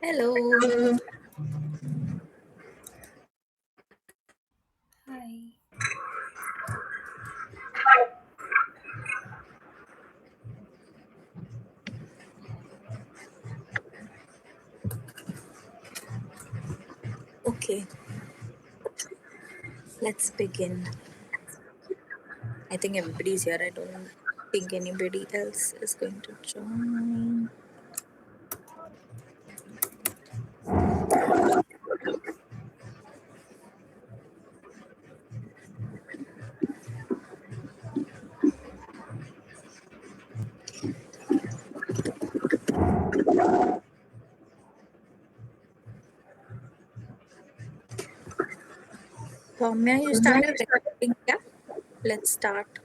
Hello. Hi. Okay, let's begin. I think everybody's here. I don't think anybody else is going to join. Soumya, you started recording. Yeah, let's start.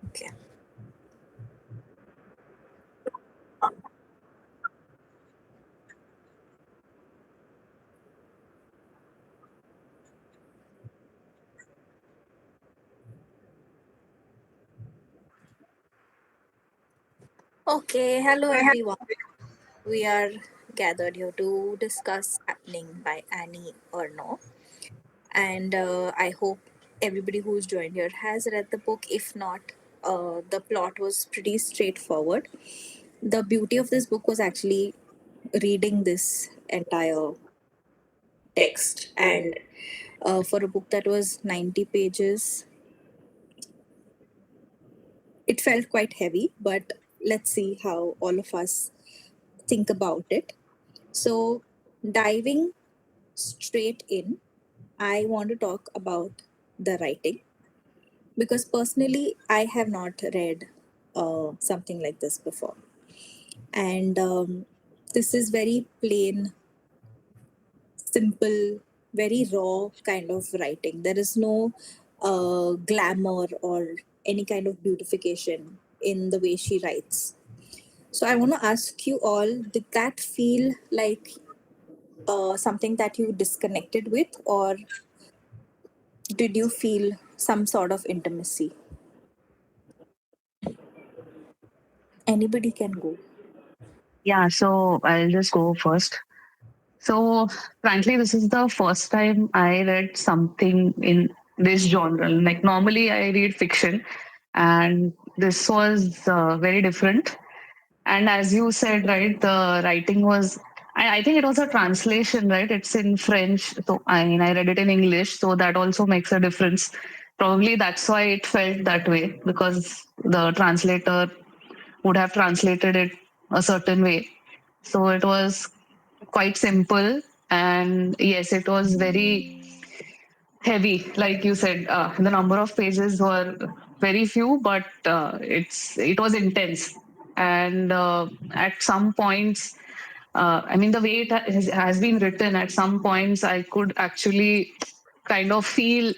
Okay. Okay, hello everyone. We are gathered here to discuss Happening by Annie Ernaux. And I hope everybody who's joined here has read the book. If not, the plot was pretty straightforward. The beauty of this book was actually reading this entire text, and for a book that was 90 pages, it felt quite heavy, but let's see how all of us think about it. So, diving straight in, I want to talk about the writing because personally, I have not read something like this before. And this is very plain, simple, very raw kind of writing. There is no glamour or any kind of beautification in the way she writes. So I want to ask you all, did that feel like something that you disconnected with, or did you feel some sort of intimacy? Anybody can go. Yeah, so I'll just go first. So, frankly, this is the first time I read something in this genre. Like, normally I read fiction, and this was very different. And as you said, right, the writing was, I think it was a translation, right? It's in French. So, I mean, I read it in English, so that also makes a difference. Probably that's why it felt that way, because the translator would have translated it a certain way. So it was quite simple. And yes, it was very heavy. Like you said, the number of pages were very few, but it was intense. And at some points, I mean, the way has been written, at some points, I could actually kind of feel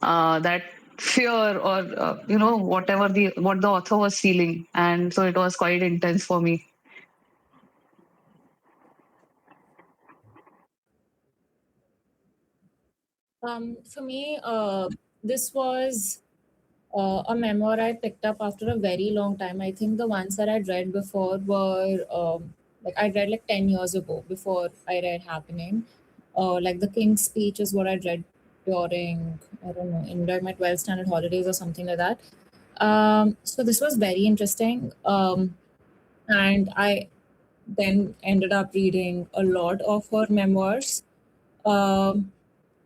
that fear or what the author was feeling, and so it was quite intense for me. For me, this was a memoir I picked up after a very long time. I think the ones that I'd read before were like I'd read like 10 years ago before I read Happening. Like The King's Speech is what I'd read during, I don't know, in during my 12th standard holidays or something like that. So this was very interesting. And I then ended up reading a lot of her memoirs. Um,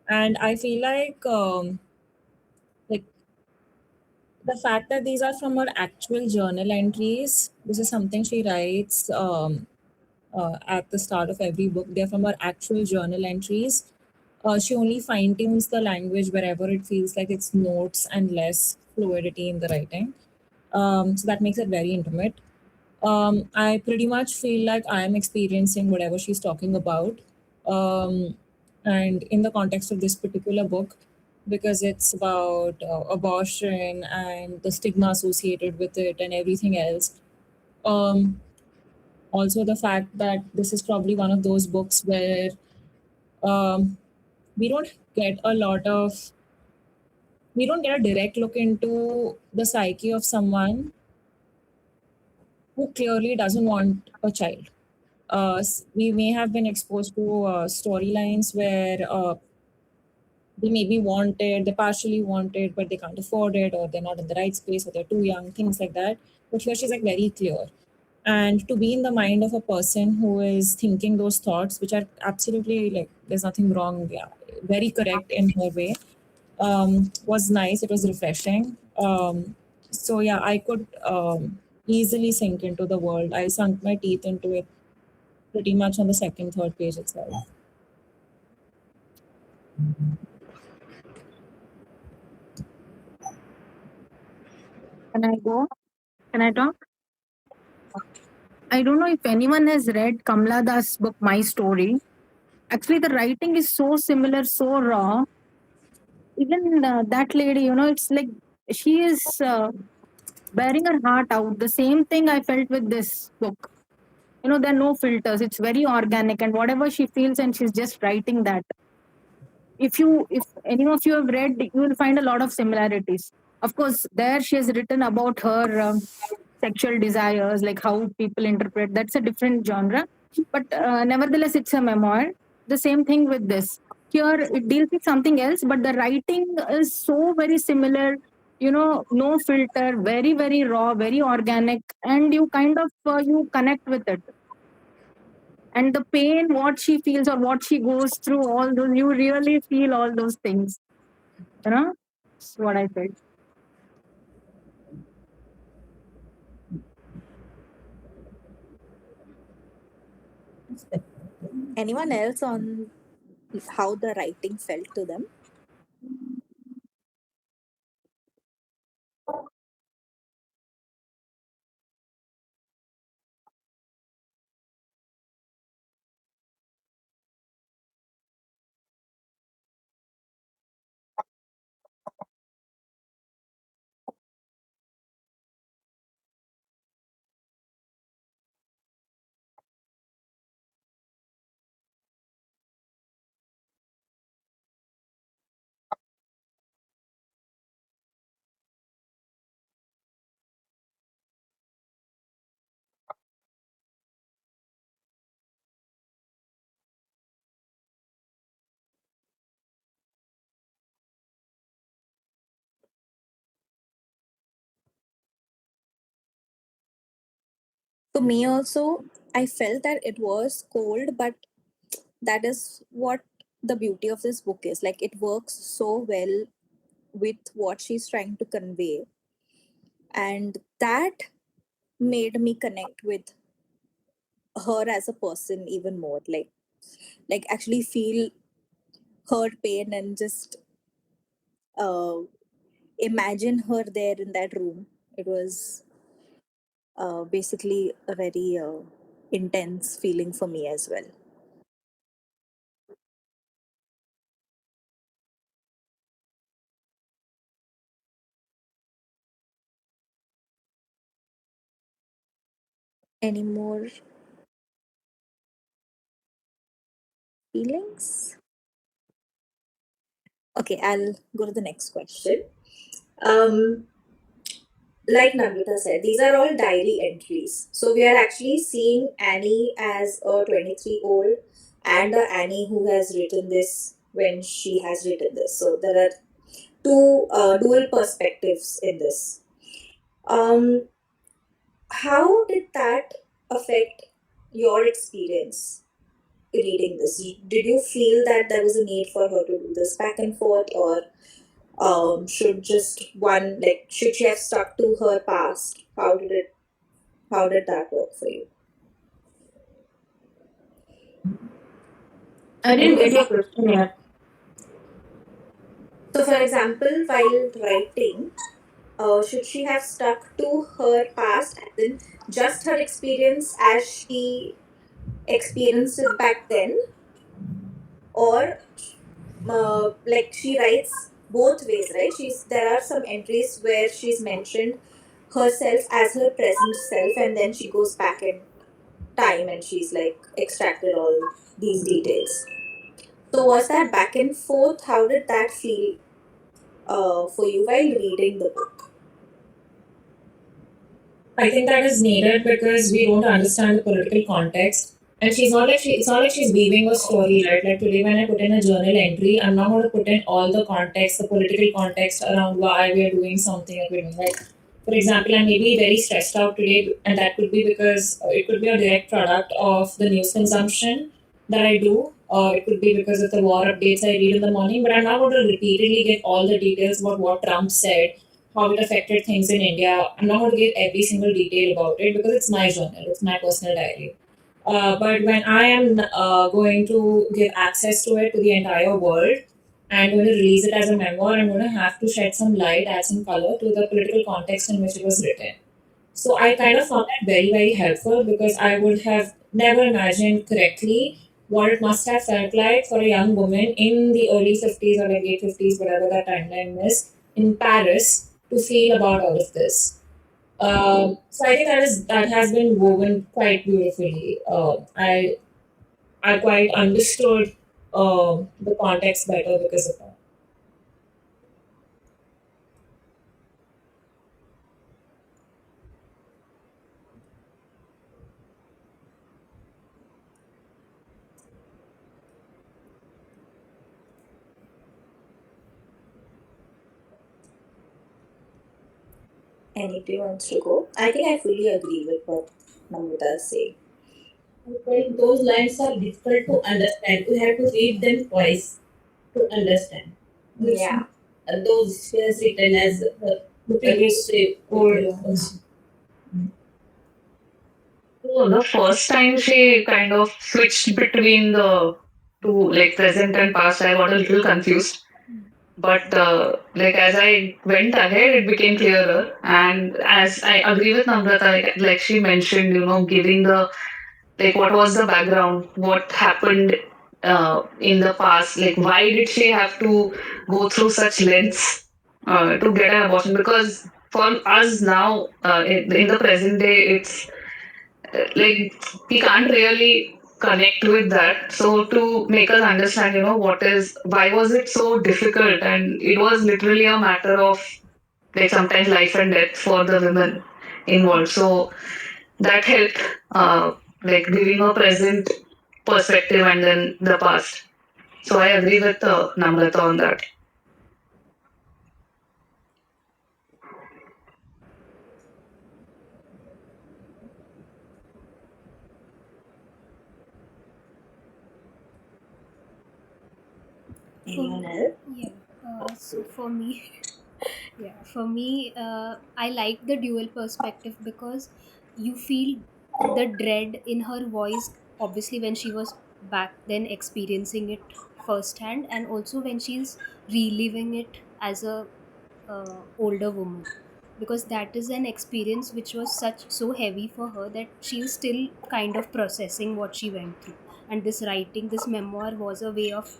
and I feel like the fact that these are from her actual journal entries, this is something she writes at the start of every book. They're from her actual journal entries. She only fine tunes the language wherever it feels like it's notes and less fluidity in the writing. So that makes it very intimate. I pretty much feel like I am experiencing whatever she's talking about. Um, and in the context of this particular book, because it's about abortion and the stigma associated with it and everything else. Um, Also, the fact that this is probably one of those books where um, we don't get a lot of we don't get a direct look into the psyche of someone who clearly doesn't want a child. We may have been exposed to storylines where they maybe want it, they partially want it, but they can't afford it, or they're not in the right space, or they're too young, things like that. But here she's like very clear. And to be in the mind of a person who is thinking those thoughts, which are absolutely like, there's nothing wrong, yeah, very correct in her way, was nice. It was refreshing. So yeah, I could easily sink into the world. I sunk my teeth into it pretty much on the second, third page itself. Can I go? Can I talk? I don't know if anyone has read Kamala Das' book, My Story. Actually, the writing is so similar, so raw. Even that lady, it's like she is bearing her heart out. The same thing I felt with this book. There are no filters. It's very organic, and whatever she feels, and she's just writing that. If any of you have read, you will find a lot of similarities. Of course, there she has written about her sexual desires, like how people interpret. That's a different genre, but nevertheless, it's a memoir. The same thing with this. Here, it deals with something else, but the writing is so very similar. No filter, very very raw, very organic, and you kind of you connect with it. And the pain, what she feels or what she goes through, all those, you really feel all those things. That's what I felt. Anyone else on how the writing felt to them? To me also, I felt that it was cold, but that is what the beauty of this book is. Like, it works so well with what she's trying to convey, and that made me connect with her as a person even more. Like actually feel her pain and just uh, imagine her there in that room. It was basically a very intense feeling for me as well. Any more feelings? Okay, I'll go to the next question. Um, like Namita said, these are all diary entries. So we are actually seeing Annie as a 23-old and a Annie who has written this when she has written this. So there are two dual perspectives in this. Um, how did that affect your experience reading this? Did you feel that there was a need for her to do this back and forth, or should just one, like, should she have stuck to her past? How did that work for you? I didn't get your question yet. So, for example, while writing, should she have stuck to her past and then just her experience as she experienced it back then, or like she writes both ways, right? There are some entries where she's mentioned herself as her present self, and then she goes back in time and she's like extracted all these details. So was that back and forth? How did that feel for you while reading the book? I think that is needed because we don't understand the political context. And it's not like she's weaving a story, right? Like today when I put in a journal entry, I'm not going to put in all the context, the political context around why we are doing something that we're doing. Like, for example, I may be very stressed out today, and that could be because it could be a direct product of the news consumption that I do. It could be because of the war updates I read in the morning, but I'm not going to repeatedly get all the details about what Trump said, how it affected things in India. I'm not going to give every single detail about it because it's my journal, it's my personal diary. But when I am going to give access to it to the entire world and going to release it as a memoir, I'm going to have to shed some light, add some color to the political context in which it was written. So I kind of found that very, very helpful because I would have never imagined correctly what it must have felt like for a young woman in the early 50s or like late 50s, whatever that timeline is, in Paris to feel about all of this. So I think that has been woven quite beautifully. I quite understood the context better because of that. Anybody wants to go? I think I fully agree with what Namrata is saying. Well, those lines are difficult to understand. You have to read them twice to understand. Yeah. Those she has written as the previous old. So the first time she kind of switched between the two, like present and past, I got a little confused. But like as I went ahead, it became clearer. And as I agree with Namrata, like she mentioned, giving the like what was the background, what happened in the past, like why did she have to go through such lengths to get an abortion? Because for us now, in the present day, it's like we can't really connect with that. So to make us understand, what is why was it so difficult, and it was literally a matter of like sometimes life and death for the women involved. So that helped, like giving a present perspective and then the past. So I agree with Namrata on that. Anyone else? Yeah. So for me, yeah, for me, I like the dual perspective because you feel the dread in her voice, obviously, when she was back then experiencing it firsthand, and also when she's reliving it as a older woman, because that is an experience which was such so heavy for her that she's still kind of processing what she went through, and this writing this memoir was a way of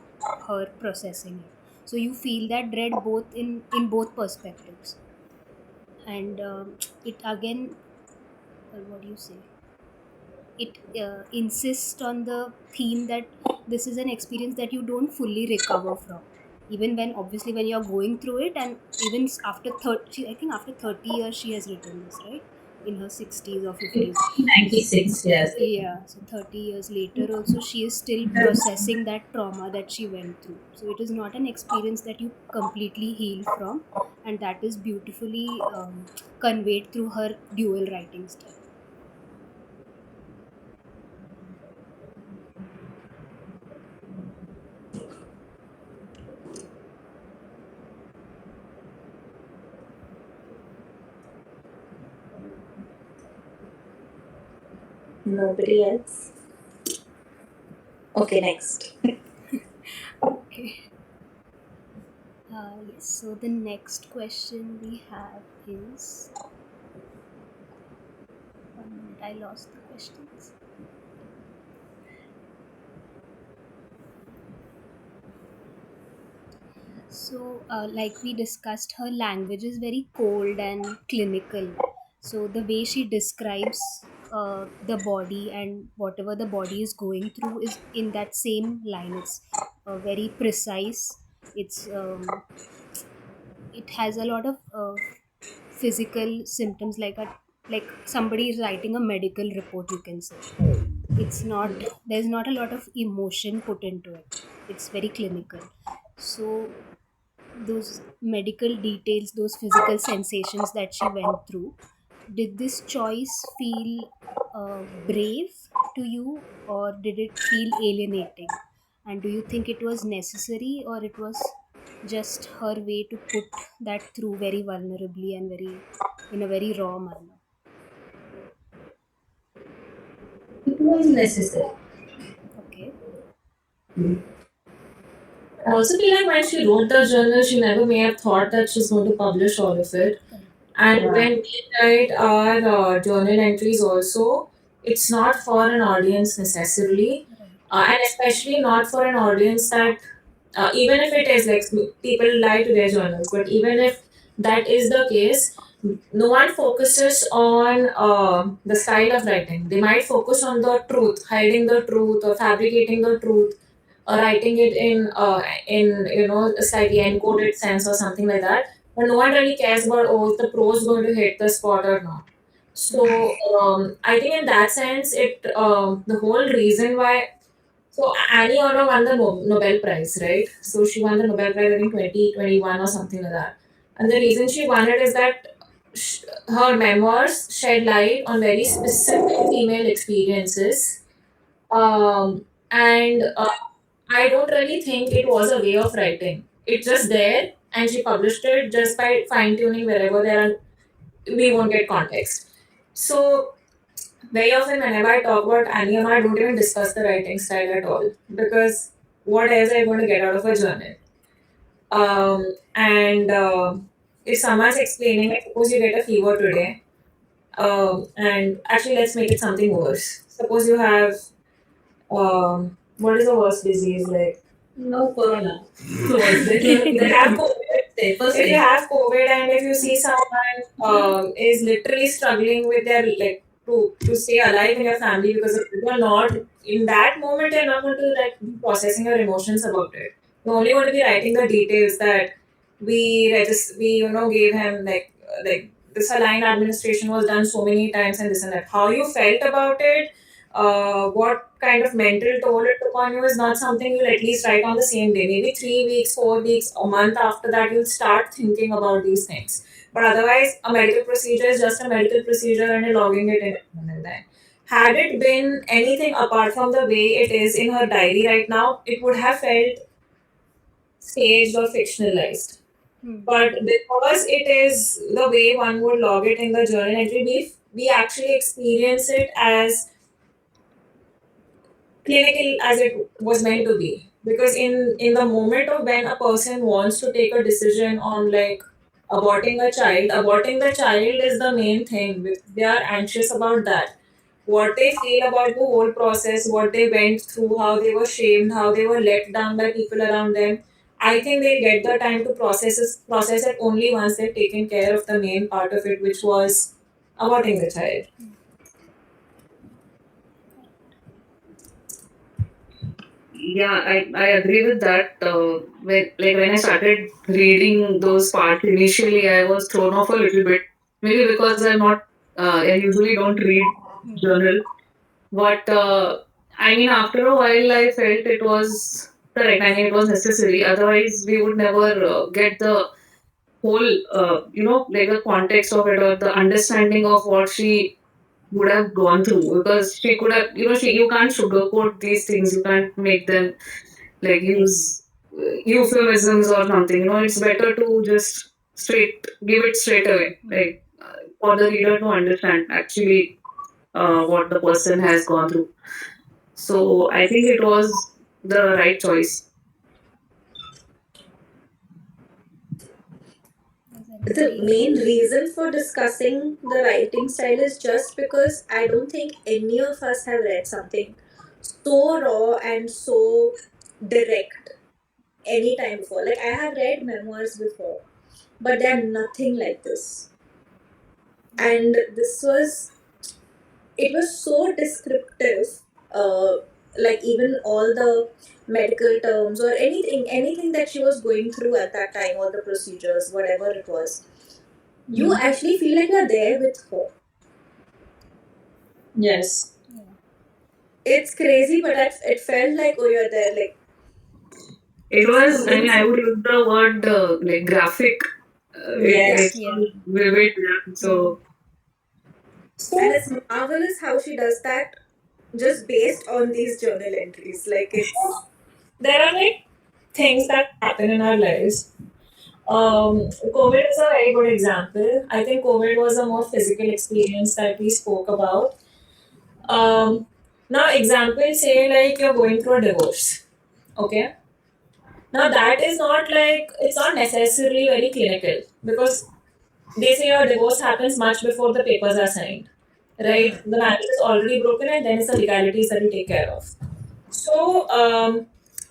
her processing it. So you feel that dread both in both perspectives. And it again, what do you say, it insists on the theme that this is an experience that you don't fully recover from, even when obviously when you're going through it. And even after 30, I think after 30 years she has written this, right, in her 60s or 50s. 96, yes. Yeah, so 30 years later also she is still processing that trauma that she went through. So it is not an experience that you completely heal from, and that is beautifully conveyed through her dual writing style. Nobody else? Okay, next. Okay. Yes, so the next question we have is, 1 minute, I lost the questions. So, like we discussed, her language is very cold and clinical. So, the way she describes the body and whatever the body is going through is in that same line. It's very precise. It's it has a lot of physical symptoms, like somebody is writing a medical report, you can say. It's not, there's not a lot of emotion put into it. It's very clinical. So those medical details, those physical sensations that she went through, did this choice feel brave to you, or did it feel alienating? And do you think it was necessary, or it was just her way to put that through very vulnerably and very, in a very raw manner? It was necessary. Okay. I also feel like when she wrote the journal, she never may have thought that she's going to publish all of it. And when we write our journal entries also, it's not for an audience necessarily, and especially not for an audience that, even if it is like people lie to their journals, but even if that is the case, no one focuses on the style of writing. They might focus on the truth, hiding the truth or fabricating the truth, or writing it in a slightly encoded sense or something like that. But no one really cares about, oh, is the prose going to hit the spot or not. So I think in that sense, it the whole reason why. So Annie Orno won the Nobel Prize, right? So she won the Nobel Prize in 2021 or something like that. And the reason she won it is that her memoirs shed light on very specific female experiences. And I don't really think it was a way of writing. It's just there, and she published it just by fine tuning wherever there are, we won't get context. So very often whenever I talk about Annie, I don't even discuss the writing style at all, because what else are you going to get out of a journal? And if someone's explaining, like, suppose you get a fever today, and actually let's make it something worse. Suppose you have, what is the worst disease, like? No corona. If you have COVID, First if you have COVID and if you see someone is literally struggling with their, like, to stay alive in your family because of it, you're not in that moment, you're not going to like be processing your emotions about it. You're only going to be writing the details that we gave him, like this saline administration was done so many times and this and that. How you felt about it, what kind of mental toll it took on you is not something you'll at least write on the same day. Maybe 3 weeks, 4 weeks, a month after that, you'll start thinking about these things. But otherwise, a medical procedure is just a medical procedure and you're logging it in. And then, had it been anything apart from the way it is in her diary right now, it would have felt staged or fictionalized. But because it is the way one would log it in the journal entry, we actually experience it as clinical as it was meant to be. Because in the moment of when a person wants to take a decision on like aborting the child is the main thing. They are anxious about that. What they feel about the whole process, what they went through, how they were shamed, how they were let down by people around them. I think they'll get the time to process it only once they've taken care of the main part of it, which was aborting the child. Yeah, I agree with that. When I started reading those parts initially, I was thrown off a little bit. Maybe because I usually don't read journal. But I mean, after a while, I felt it was correct. I mean, it was necessary. Otherwise, we would never get the whole, like the context of it or the understanding of what she would have gone through. Because she could have, you can't sugarcoat these things. You can't make them like use euphemisms or something. It's better to just give it straight away, like for the reader to understand actually what the person has gone through. So I think it was the right choice. The main reason for discussing the writing style is just because I don't think any of us have read something so raw and so direct any time before. Like, I have read memoirs before, but they're nothing like this. And it was so descriptive. Like, even all the medical terms or anything that she was going through at that time, or the procedures, whatever it was, you actually feel like you're there with her. Yes. Yeah. It's crazy, but it felt like, oh, you're there. Like, It was, I mean, I would use the word like graphic. Yes, It's yeah. so vivid. Yeah. So, and it's marvelous how she does that just based on these journal entries. Like, it's there are like things that happen in our lives. COVID is a very good example. I think COVID was a more physical experience that we spoke about. Now, example, say like you're going through a divorce. Okay. Now, that is not like, it's not necessarily very clinical because they say your divorce happens much before the papers are signed, right? The marriage is already broken and then it's the legalities that you take care of. So,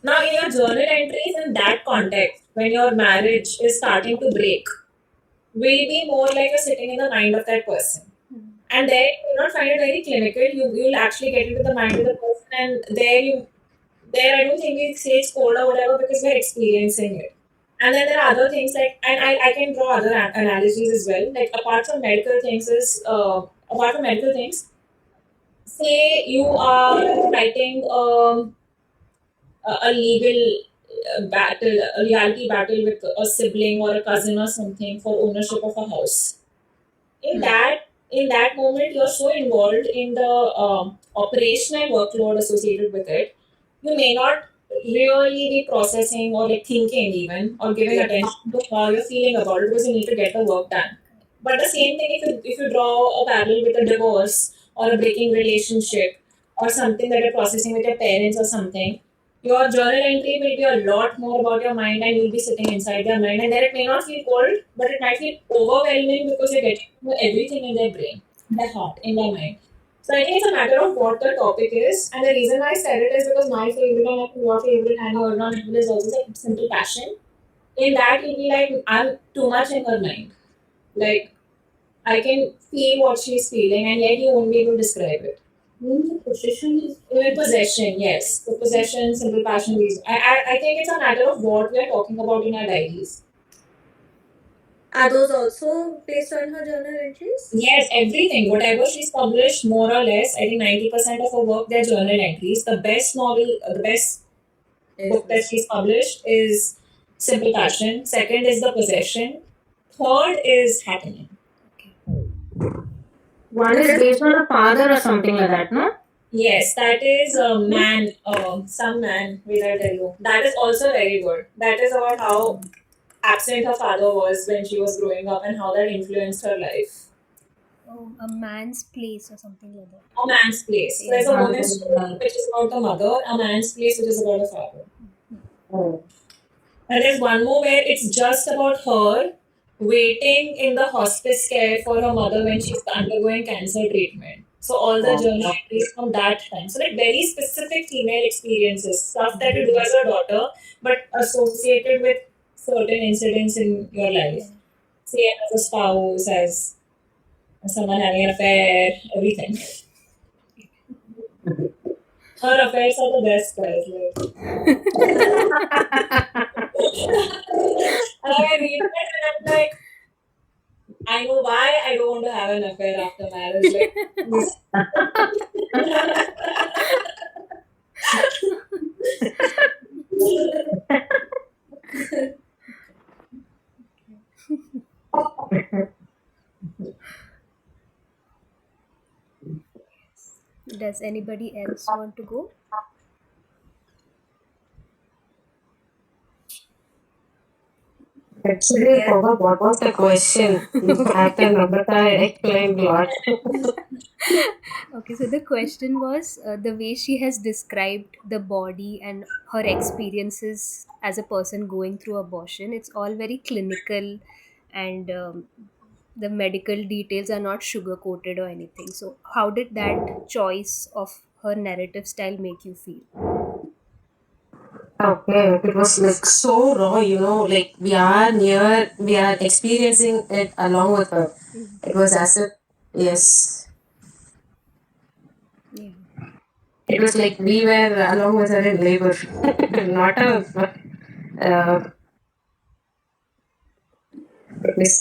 now in your journal entries in that context, when your marriage is starting to break, will be more like you're sitting in the mind of that person. And there you will not find it very clinical. You'll actually get into the mind of the person, and there I don't think we say it's cold or whatever because we're experiencing it. And then there are other things like, and I can draw other analogies as well. Like apart from medical things, say you are fighting a legal battle, a legality battle with a sibling or a cousin or something for ownership of a house. In that moment, you're so involved in the operational workload associated with it, you may not really be processing or like thinking even or giving attention to how you're feeling about it because you need to get the work done. But the same thing if you draw a parallel with a divorce or a breaking relationship or something that you're processing with your parents or something, your journal entry will be a lot more about your mind and you'll be sitting inside their mind. And then it may not feel cold, but it might feel overwhelming because you're getting to know everything in their brain, in their heart, in their mind. So I think it's a matter of what the topic is. And the reason why I said it is because my favorite and I think your favorite and your non is also like simple passion. In that, you'll be like, I'm too much in her mind. Like, I can feel what she's feeling, and yet you won't be able to describe it. Possession, yes. The possession, simple passion, reason. I think it's a matter of what we are talking about in our diaries. are those also based on her journal entries? Yes, everything. Whatever she's published, more or less, I think 90% of her work, they're journal entries. The best novel, the best book that she's published is Simple Passion. Second is The Possession. Third is Happening. One is based on a father or something like that, no? Yes, that is a man, some man, will I tell you. That is also very good. That is about how absent her father was when she was growing up and how that influenced her life. Oh, a man's place or something like that. A man's place. So there's a woman's story which is about the mother, a man's place which is about the father. And there's one more where it's just about her waiting in the hospice care for her mother when she's undergoing cancer treatment. So all the journal entries from that time. So like very specific female experiences, stuff that you do as a daughter, but associated with certain incidents in your life. Say as a spouse, as someone having an affair, everything. Her affairs are the best, guys. And I read that and I'm like, I know why I don't want to have an affair after marriage. Does anybody else want to go? Actually, I forgot what was the question. After Nabata explained a lot. Okay, so the question was the way she has described the body and her experiences as a person going through abortion. It's all very clinical, and the medical details are not sugar coated or anything. So, how did that choice of her narrative style make you feel? Okay, it was like so raw, like we are experiencing it along with her. It was as if, yes. Yeah. It was like we were along with her in labor, not a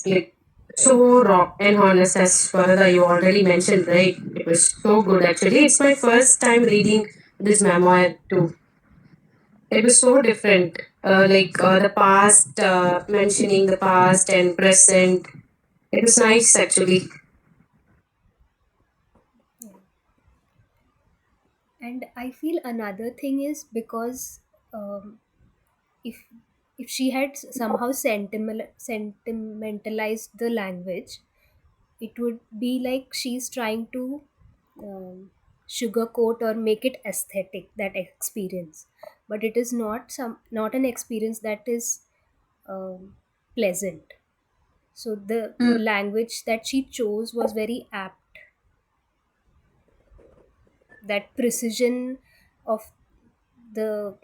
like so raw and honest as Varada you already mentioned, right? It was so good actually. It's my first time reading this memoir too. It was so different. The past, mentioning the past and present. It was nice actually. And I feel another thing is because um, if if she had somehow sentimentalized the language, it would be like she's trying to sugarcoat or make it aesthetic, that experience, but it is not an experience that is um, pleasant. So the language that she chose was very apt. That precision of the,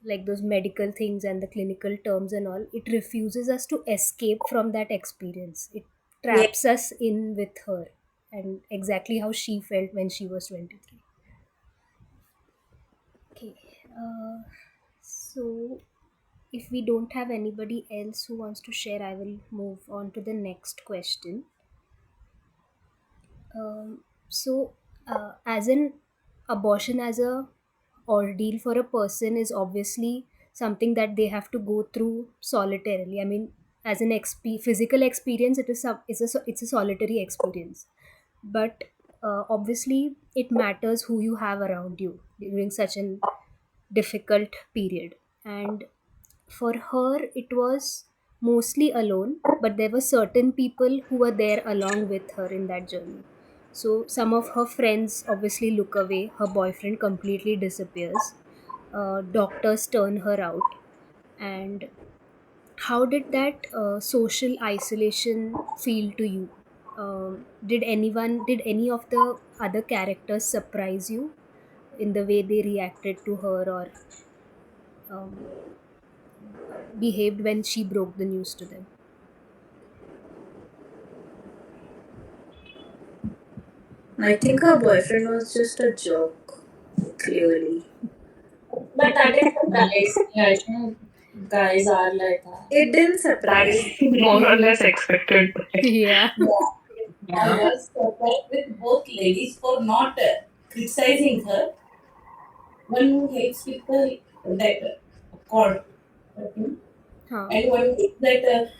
like those medical things and the clinical terms and all, it refuses us to escape from that experience. It traps us in with her, and exactly how she felt when she was 23. Okay, so if we don't have anybody else who wants to share, I will move on to the next question. As an abortion as a ordeal for a person is obviously something that they have to go through solitarily. I mean, as an physical experience, it's a solitary experience, but obviously it matters who you have around you during such an difficult period. And for her, it was mostly alone, but there were certain people who were there along with her in that journey. So some of her friends obviously look away, her boyfriend completely disappears, doctors turn her out. And how did that social isolation feel to you? Did any of the other characters surprise you in the way they reacted to her, or um, behaved when she broke the news to them? I think her boyfriend was just a joke, clearly. But that is the guys. Yeah, I think guys are like that. It didn't That's surprise more or less expected. Yeah. I was surprised with both ladies for not criticizing her. One who helps with the that cord, okay? Huh. And one thinks that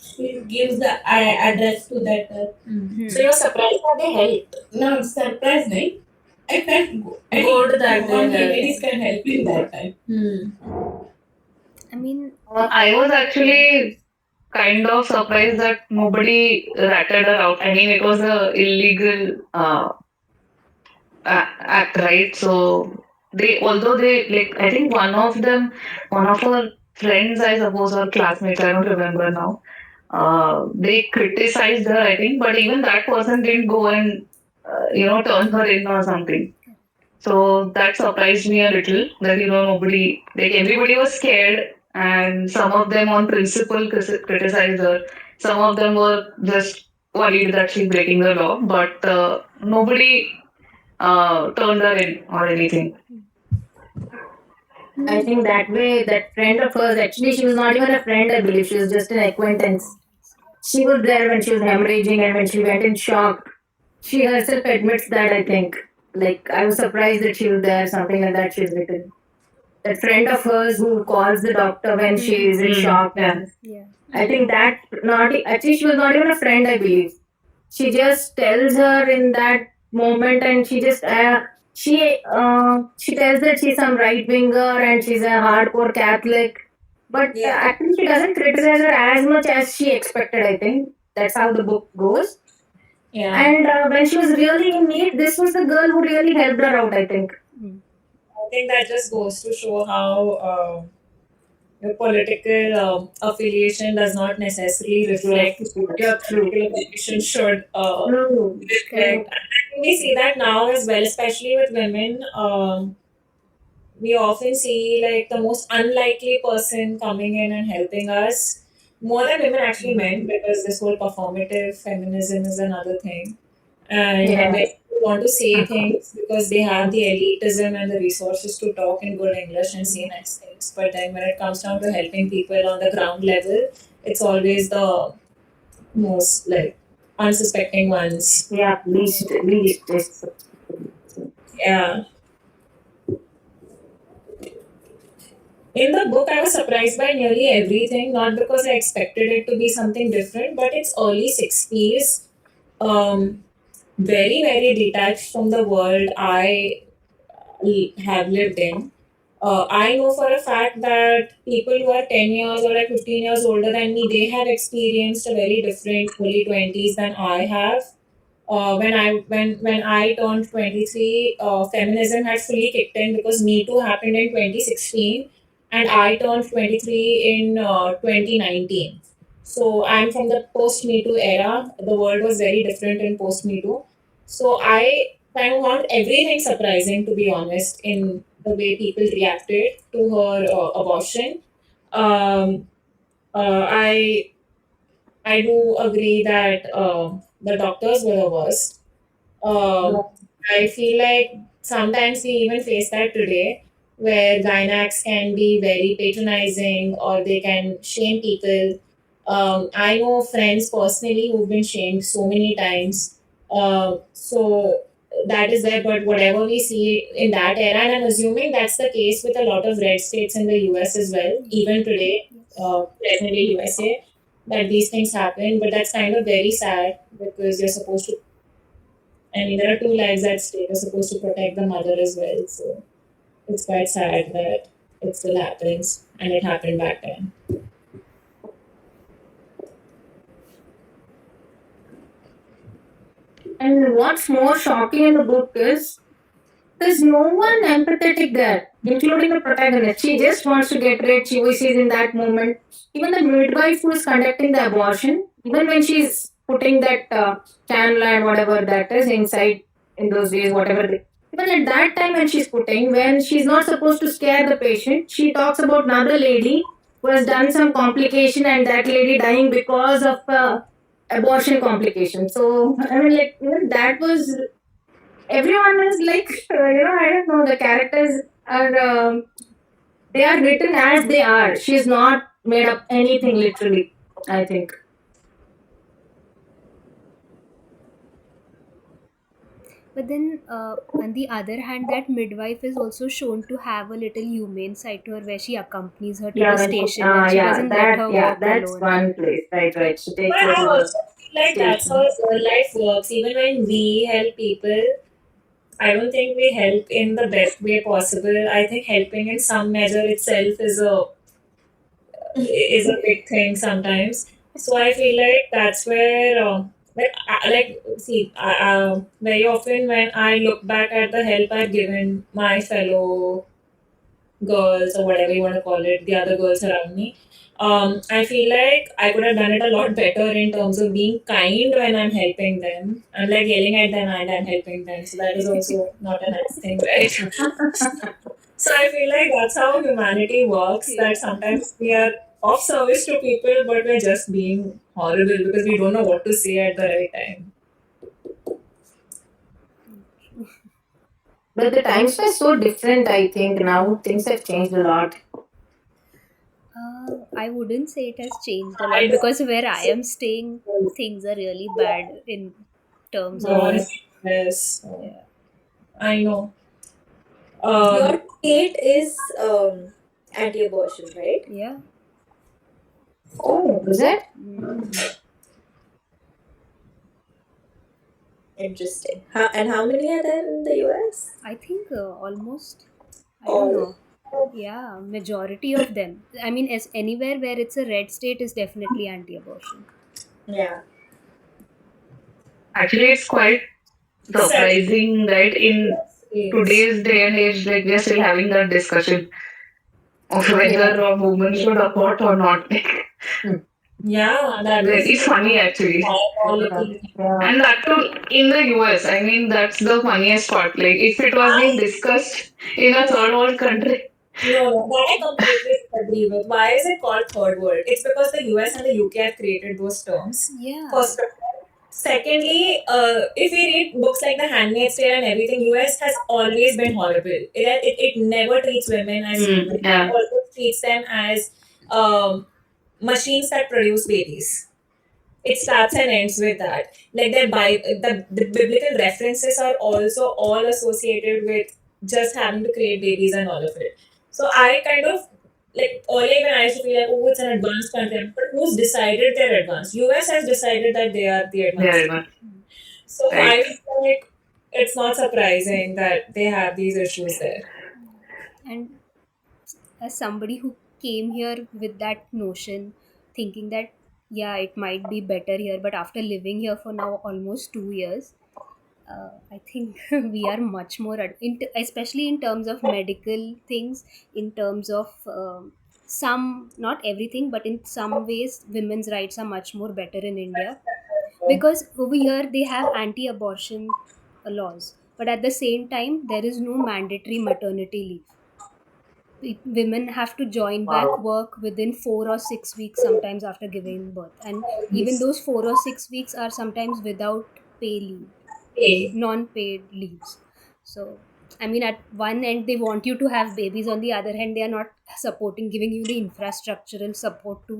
she gives the address to that. So you're surprised that they helped. No, surprise, nahi. I felt Good that they only helped. ladies can help in that time. I mean, I was actually kind of surprised that nobody ratted her out. I mean, it was a illegal act, right? So although they, like, I think one of her friends, I suppose, or classmates, I don't remember now. They criticized her, I think, but even that person didn't go and turn her in or something. So that surprised me a little that, nobody, like everybody was scared, and some of them on principle criticized her. Some of them were just worried that she's breaking the law, but nobody turned her in or anything. I think that way, that friend of hers, actually, she was not even a friend, I believe. She was just an acquaintance. She was there when she was hemorrhaging and when she went in shock. She herself admits that, I think. Like, I was surprised that she was there, something like that she's written. That friend of hers who calls the doctor when she is in shock. Yeah. yeah. I think that not actually she was not even a friend, I believe. She just tells her in that moment, and she tells that she's some right winger and she's a hardcore Catholic. But actually, she doesn't criticize her as much as she expected. I think that's how the book goes. Yeah. And when she was really in need, this was the girl who really helped her out. I think. I think that just goes to show how your political affiliation does not necessarily reflect what your political affiliation should reflect. And I think we see that now as well, especially with women. We often see like the most unlikely person coming in and helping us more than women, actually men, because this whole performative feminism is another thing. And Yeah. when want to say things because they have the elitism and the resources to talk in good English and say nice things. But then when it comes down to helping people on the ground level, it's always the most like unsuspecting ones. Yeah, least. Yeah. In the book, I was surprised by nearly everything, not because I expected it to be something different, but it's early 60s. Very, very detached from the world I have lived in. I know for a fact that people who are 10 years or like 15 years older than me, they have experienced a very different early 20s than I have. When I turned 23, feminism had fully kicked in because Me Too happened in 2016, and I turned 23 in 2019. So I'm from the post Me Too era. The world was very different in post Me Too. So I kind of found everything surprising, to be honest, in the way people reacted to her abortion. Um, I do agree that the doctors were the worst. I feel like sometimes we even face that today, where gynacs can be very patronizing or they can shame people. I know friends personally who've been shamed so many times. So that is there, but whatever we see in that era, and I'm assuming that's the case with a lot of red states in the US as well, even today, presently USA, that these things happen. But that's kind of very sad because you're supposed to, I mean, there are two lives at stake. You're supposed to protect the mother as well. So it's quite sad that it still happens and it happened back then. And what's more shocking in the book is there's no one empathetic there, including the protagonist. She just wants to get rid. She wishes in that moment. Even the midwife who is conducting the abortion, even when she's putting that cannula and whatever that is inside in those days, whatever. Even at that time when she's putting, when she's not supposed to scare the patient, she talks about another lady who has done some complication and that lady dying because of abortion complication. So I mean, like even that was everyone is like I don't know, the characters are they are written as they are. She's not made up anything literally, I think. But then, on the other hand, that midwife is also shown to have a little humane side to her, where she accompanies her to the station and she doesn't let her walk That's alone. one place. Right. She takes But her I to the also feel like that's how real life works. Even when we help people, I don't think we help in the best way possible. I think helping in some measure itself is a big thing sometimes. So I feel like that's where, see, very often when I look back at the help I've given my fellow girls or whatever you want to call it, the other girls around me, I feel like I could have done it a lot better in terms of being kind when I'm helping them. I'm like yelling at them and I'm helping them. So that is also not a nice thing, right? So I feel like that's how humanity works, that sometimes we are of service to people, but we're just being horrible because we don't know what to say at the right time. But the times were so different, I think. Now things have changed a lot. I wouldn't say it has changed a I lot don't because where I am staying, things are really bad in terms know. of. Yes, I know. Your state is anti-abortion, right? Yeah. Oh, is it? Interesting. How many are there in the US? I think almost, I All. don't know. Yeah, majority of them. I mean, as anywhere where it's a red state is definitely anti-abortion. Yeah. Actually, it's quite surprising that in today's day and age, like we're still having that discussion of whether a woman should abort or not. Yeah, that is Very funny actually. And that too in the US. I mean, that's the funniest part. Like, if it was being discussed in a third world country. No, that I completely agree with. Why is it called third world? It's because the US and the UK have created those terms. Yeah. First of all. Secondly, if we read books like The Handmaid's Tale and everything, US has always been horrible. It never treats women as human. It Yeah. always treats them as machines that produce babies. It starts and ends with that. Like the biblical references are also all associated with just having to create babies and all of it. So I kind of like earlier when I used to feel like, oh, it's an advanced country, but who's decided they're advanced? US has decided that they are the advanced. Very much. So I Right. feel like it's not surprising that they have these issues there. And as somebody who came here with that notion, thinking that yeah, it might be better here, but after living here for now almost 2 years, I think we are much more, especially in terms of medical things, in terms of some, not everything, but in some ways, women's rights are much more better in India, because over here they have anti-abortion laws, but at the same time there is no mandatory maternity leave. Women have to join back Wow. work within 4 or 6 weeks sometimes after giving birth, and even those 4 or 6 weeks are sometimes without pay leave, Okay. non-paid leaves. So I mean, at one end they want you to have babies, on the other hand they are not supporting, giving you the infrastructural support to,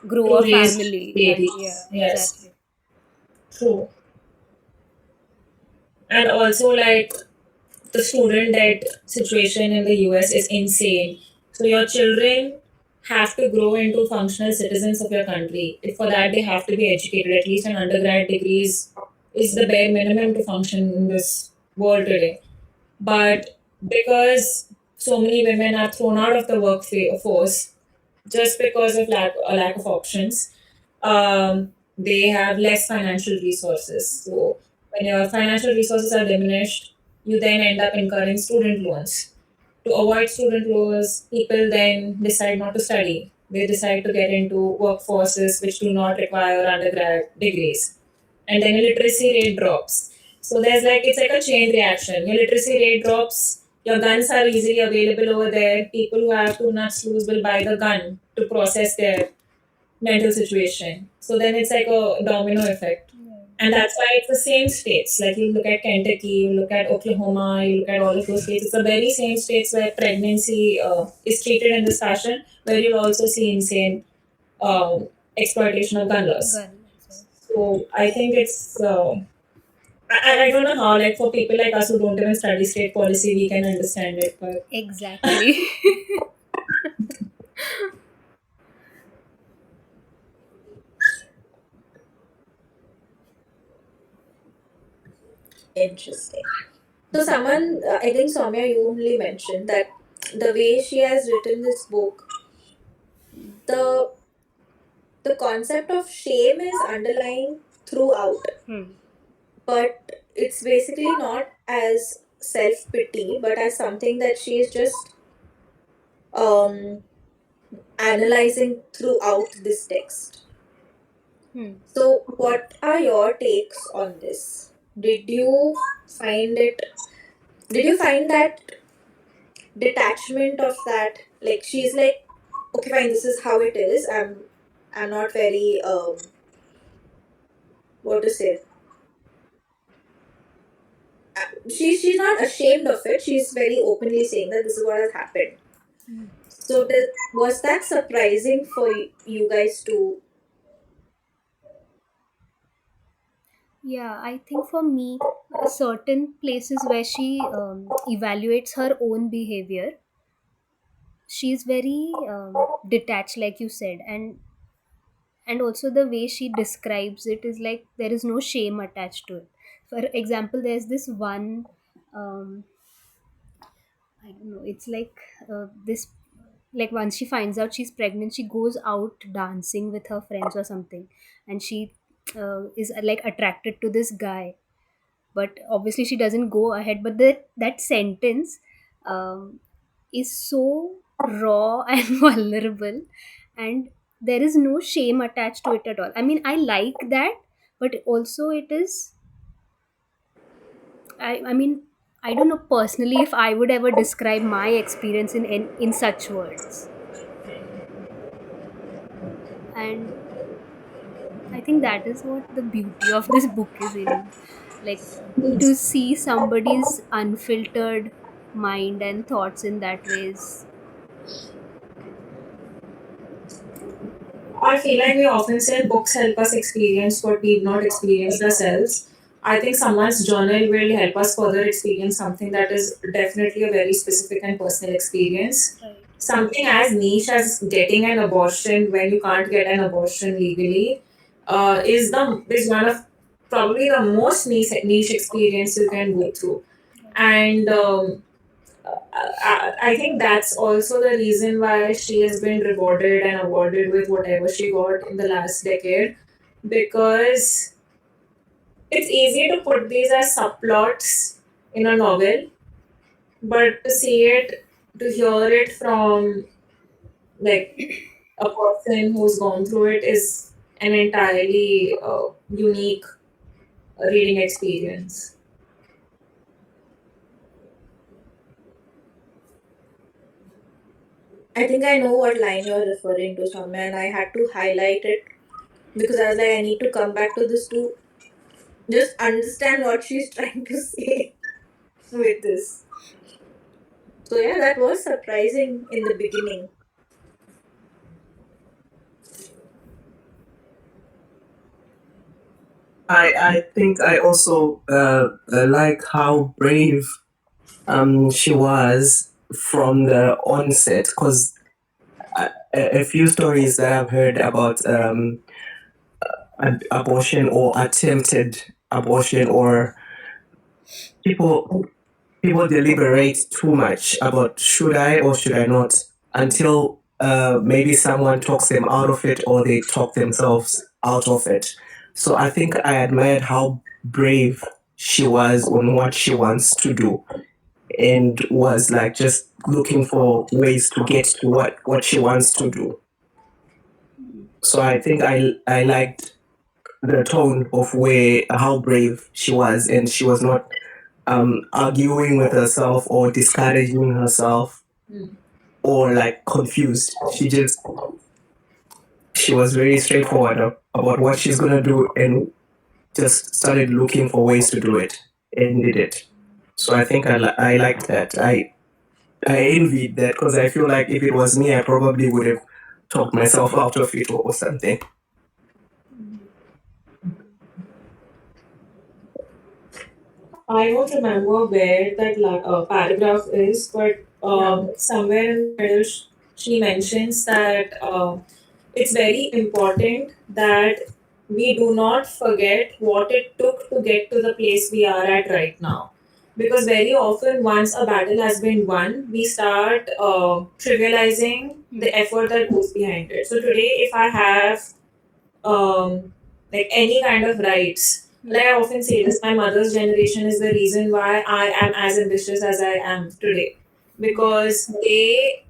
grow To a raise family. And yeah, babies. Yes. exactly. True. And also like the student debt situation in the US is insane. So your children have to grow into functional citizens of your country. For that, they have to be educated. At least an undergrad degree is the bare minimum to function in this world today. But because so many women are thrown out of the workforce just because of a lack of options, they have less financial resources. So when your financial resources are diminished, you then end up incurring student loans. To avoid student loans, people then decide not to study. They decide to get into workforces which do not require undergrad degrees. And then your literacy rate drops. So it's like a chain reaction. Your literacy rate drops, your guns are easily available over there. People who have too much to lose will buy the gun to process their mental situation. So then it's like a domino effect. And that's why it's the same states. Like you look at Kentucky, you look at Oklahoma, you look at all of those states. It's the very same states where pregnancy is treated in this fashion, where you'll also see insane exploitation of gun laws. Gun, so. So I think it's. I don't know how, like, for people like us who don't even study state policy, we can understand it. But Exactly. Interesting. So, someone, I think Soumya, you only mentioned that the way she has written this book, the the concept of shame is underlying throughout, but it's basically not as self pity, but as something that she is just um, analyzing throughout this text. So, what are your takes on this? Did you find it? Did you find that detachment of that? Like she's like, okay, fine, this is how it is. I'm not very what to say. She's not ashamed of it. She's very openly saying that this is what has happened. So was that surprising for you guys to? Yeah, I think for me, certain places where she evaluates her own behavior, she's very detached, like you said, and also the way she describes it is like there is no shame attached to it. For example, there's this one, um, I don't know, it's like this, like once she finds out she's pregnant, she goes out dancing with her friends or something, and she is like attracted to this guy, but obviously she doesn't go ahead. But that sentence um, is so raw and vulnerable, and there is no shame attached to it at all. I mean, I like that, but also it is, I mean, I don't know personally if I would ever describe my experience in such words. And I think that is what the beauty of this book is, in like to see somebody's unfiltered mind and thoughts in that ways. I feel like we often say books help us experience what we've not experienced ourselves. I think someone's journal will help us further experience something that is definitely a very specific and personal experience. Right. Something as niche as getting an abortion when you can't get an abortion legally is one of probably the most niche experience you can go through. And I think that's also the reason why she has been rewarded and awarded with whatever she got in the last decade, because it's easy to put these as subplots in a novel, but to see it, to hear it from like a person who's gone through it is an entirely unique reading experience. I think I know what line you're referring to, Soumya, and I had to highlight it because I was like, I need to come back to this to just understand what she's trying to say with this. So yeah, that was surprising in the beginning. I think I also like how brave she was from the onset, because a few stories that I've heard about abortion or attempted abortion, or people people deliberate too much about should I or should I not, until maybe someone talks them out of it or they talk themselves out of it. So I think I admired how brave she was on what she wants to do, and was like just looking for ways to get to what she wants to do. So I think I liked the tone of where how brave she was, and she was not arguing with herself or discouraging herself or like confused. She was very straightforward about what she's gonna do, and just started looking for ways to do it and did it. So I think I liked that. I envied that, because I feel like if it was me, I probably would have talked myself out of it or something. I don't remember where that paragraph is, but somewhere in the middle, she mentions that it's very important that we do not forget what it took to get to the place we are at right now. Because very often, once a battle has been won, we start trivializing the effort that goes behind it. So today, if I have like any kind of rights. Like I often say this, my mother's generation is the reason why I am as ambitious as I am today. Because they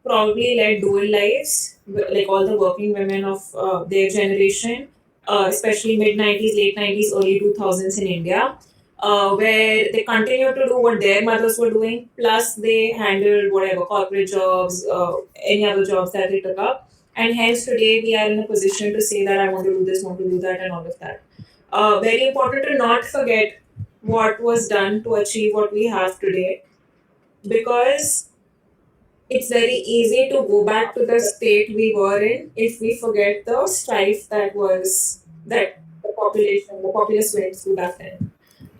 probably led dual lives, like all the working women of their generation, especially mid 90s, late 90s, early 2000s in India, where they continued to do what their mothers were doing, plus they handled whatever corporate jobs, any other jobs that they took up. And hence today we are in a position to say that I want to do this, want to do that, and all of that. Very important to not forget what was done to achieve what we have today, because it's very easy to go back to the state we were in if we forget the strife that the populace went through back then.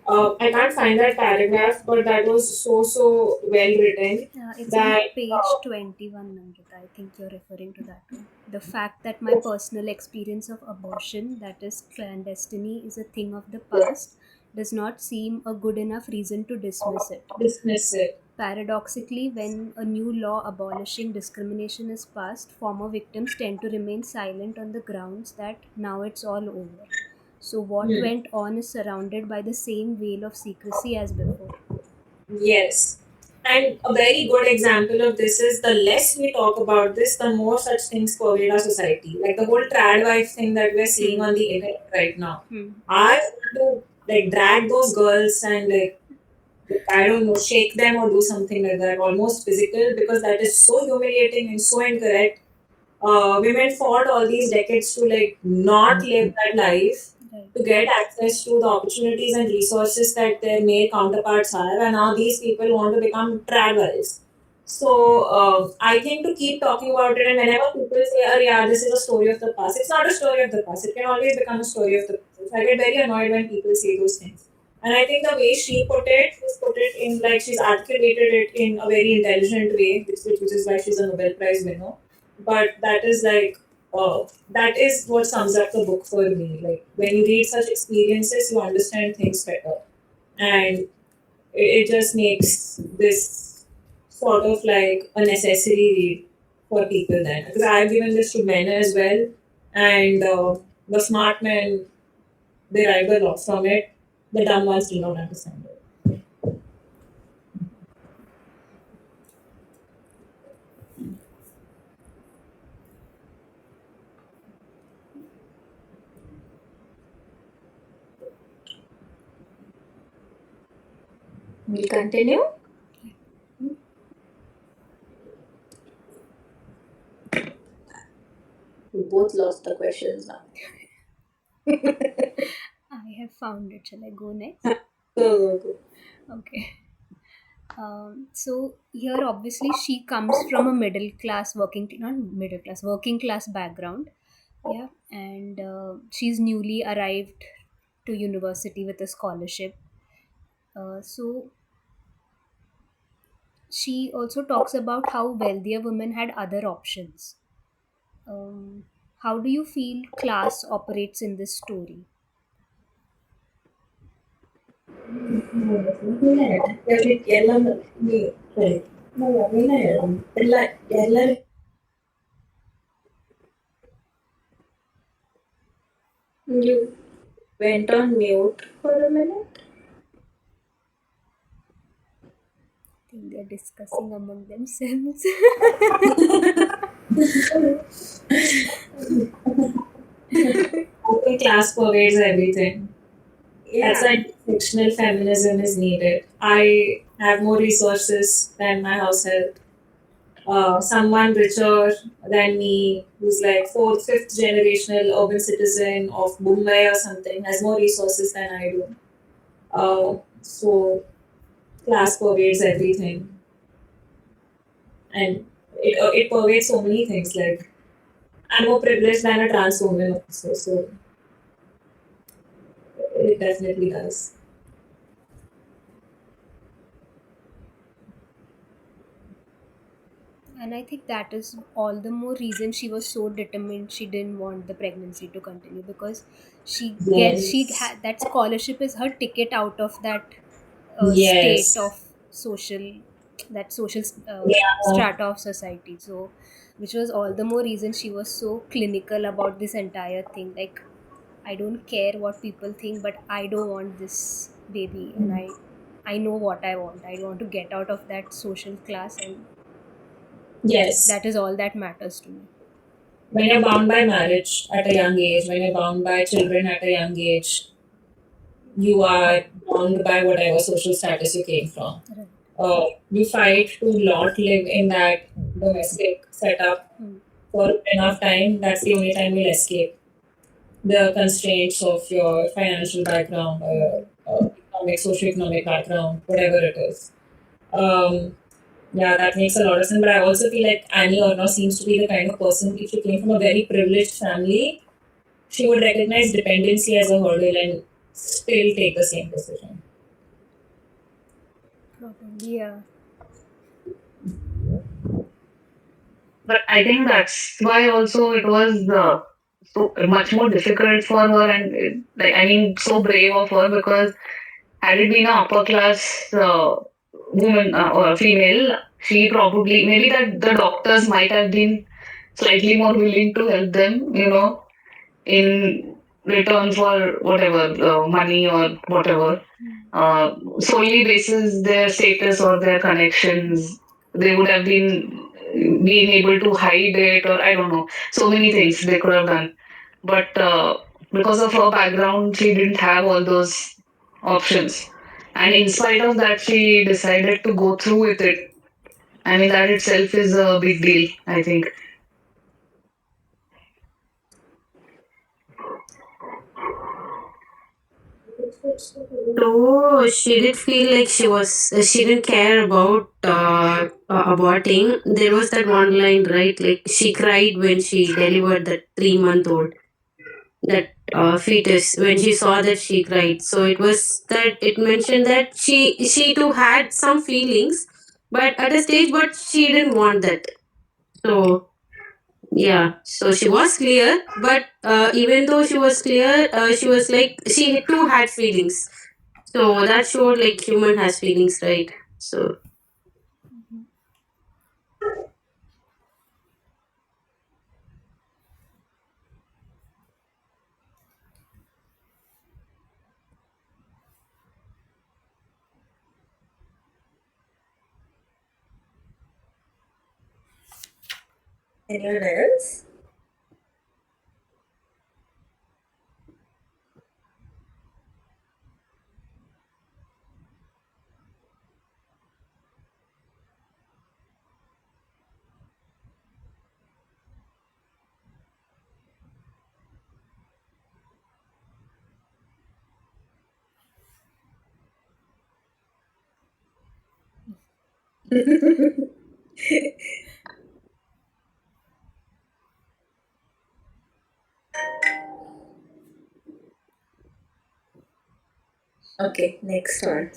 I can't find that paragraph, but that was so well written. It's That on page 21, Namrata. I think you're referring to that one. The fact that my personal experience of abortion, that is clandestiny, is a thing of the past does not seem a good enough reason to dismiss it. dismiss it. Paradoxically, when a new law abolishing discrimination is passed, former victims tend to remain silent on the grounds that now it's all over. So, what went on is surrounded by the same veil of secrecy as before. Yes. And a very good example of this is the less we talk about this, the more such things pervade our society. Like the whole trad wife thing that we're seeing on the internet right now. I want to like drag those girls and like I don't know, shake them or do something like that, almost physical, because that is so humiliating and so incorrect. women fought all these decades to like not live that life, Right. to get access to the opportunities and resources that their male counterparts have, and now these people want to become travelers. So I think to keep talking about it, and whenever people say, "Oh yeah, this is a story of the past," it's not a story of the past. It can always become a story of the past. I get very annoyed when people say those things. And I think the way she's put it in like she's articulated it in a very intelligent way, which is why she's a Nobel Prize winner. But that is like that is what sums up the book for me. Like when you read such experiences, you understand things better, and it just makes this sort of like a necessary read for people then. Because I've given this to men as well, and the smart men derived a lot from it. The dumb ones do not understand it. We'll continue. We both lost the questions now. I have found it. Shall I go next? Go. Okay. So here, obviously, she comes from a working class background. Yeah, and she's newly arrived to university with a scholarship. So she also talks about how wealthier women had other options. How do you feel class operates in this story? You went on mute for a minute. I think they're discussing among themselves. Working class pervades everything. That's why fictional feminism is needed. I have more resources than my house help. Someone richer than me, who's like fourth, fifth generational urban citizen of Mumbai or something, has more resources than I do. So class pervades everything, and it pervades so many things. Like I'm more privileged than a trans woman also, so it definitely does. And I think that is all the more reason she was so determined. She didn't want the pregnancy to continue because that scholarship is her ticket out of that Yes. state of social Yeah. strata of society. So which was all the more reason she was so clinical about this entire thing. Like, I don't care what people think, but I don't want this baby, and I know what I want. I want to get out of that social class, and Yes. that is all that matters to me. When you're bound by marriage at a young age, when you're bound by children at a young age, you are bound by whatever social status you came from. Right. You fight to not live in that domestic setup for enough time. That's the only time you'll escape the constraints of your financial background or economic, socioeconomic background, whatever it is. Yeah, that makes a lot of sense. But I also feel like Annie Ernaux seems to be the kind of person, if she came from a very privileged family, she would recognize dependency as a hurdle and still take the same decision. Probably, yeah. But I think that's why also it was so much more difficult for her, and like I mean, so brave of her, because had it been an upper class woman or female, she probably, maybe that the doctors might have been slightly more willing to help them, in return for whatever money or whatever. Solely basis their status or their connections, they would have been able to hide it, or I don't know, so many things they could have done. But because of her background, she didn't have all those options, and in spite of that, she decided to go through with it. I mean, that itself is a big deal, I think. So she did feel like she didn't care about aborting. There was that one line, right? Like she cried when she delivered that 3 month old, that fetus. When she saw that, she cried. So it was that it mentioned that she too had some feelings, but at a stage, but she didn't want that. So yeah, so she was clear, but even though she was clear, she was like she too had feelings. So that showed like human has feelings, right? So Anyone else? Okay, next one.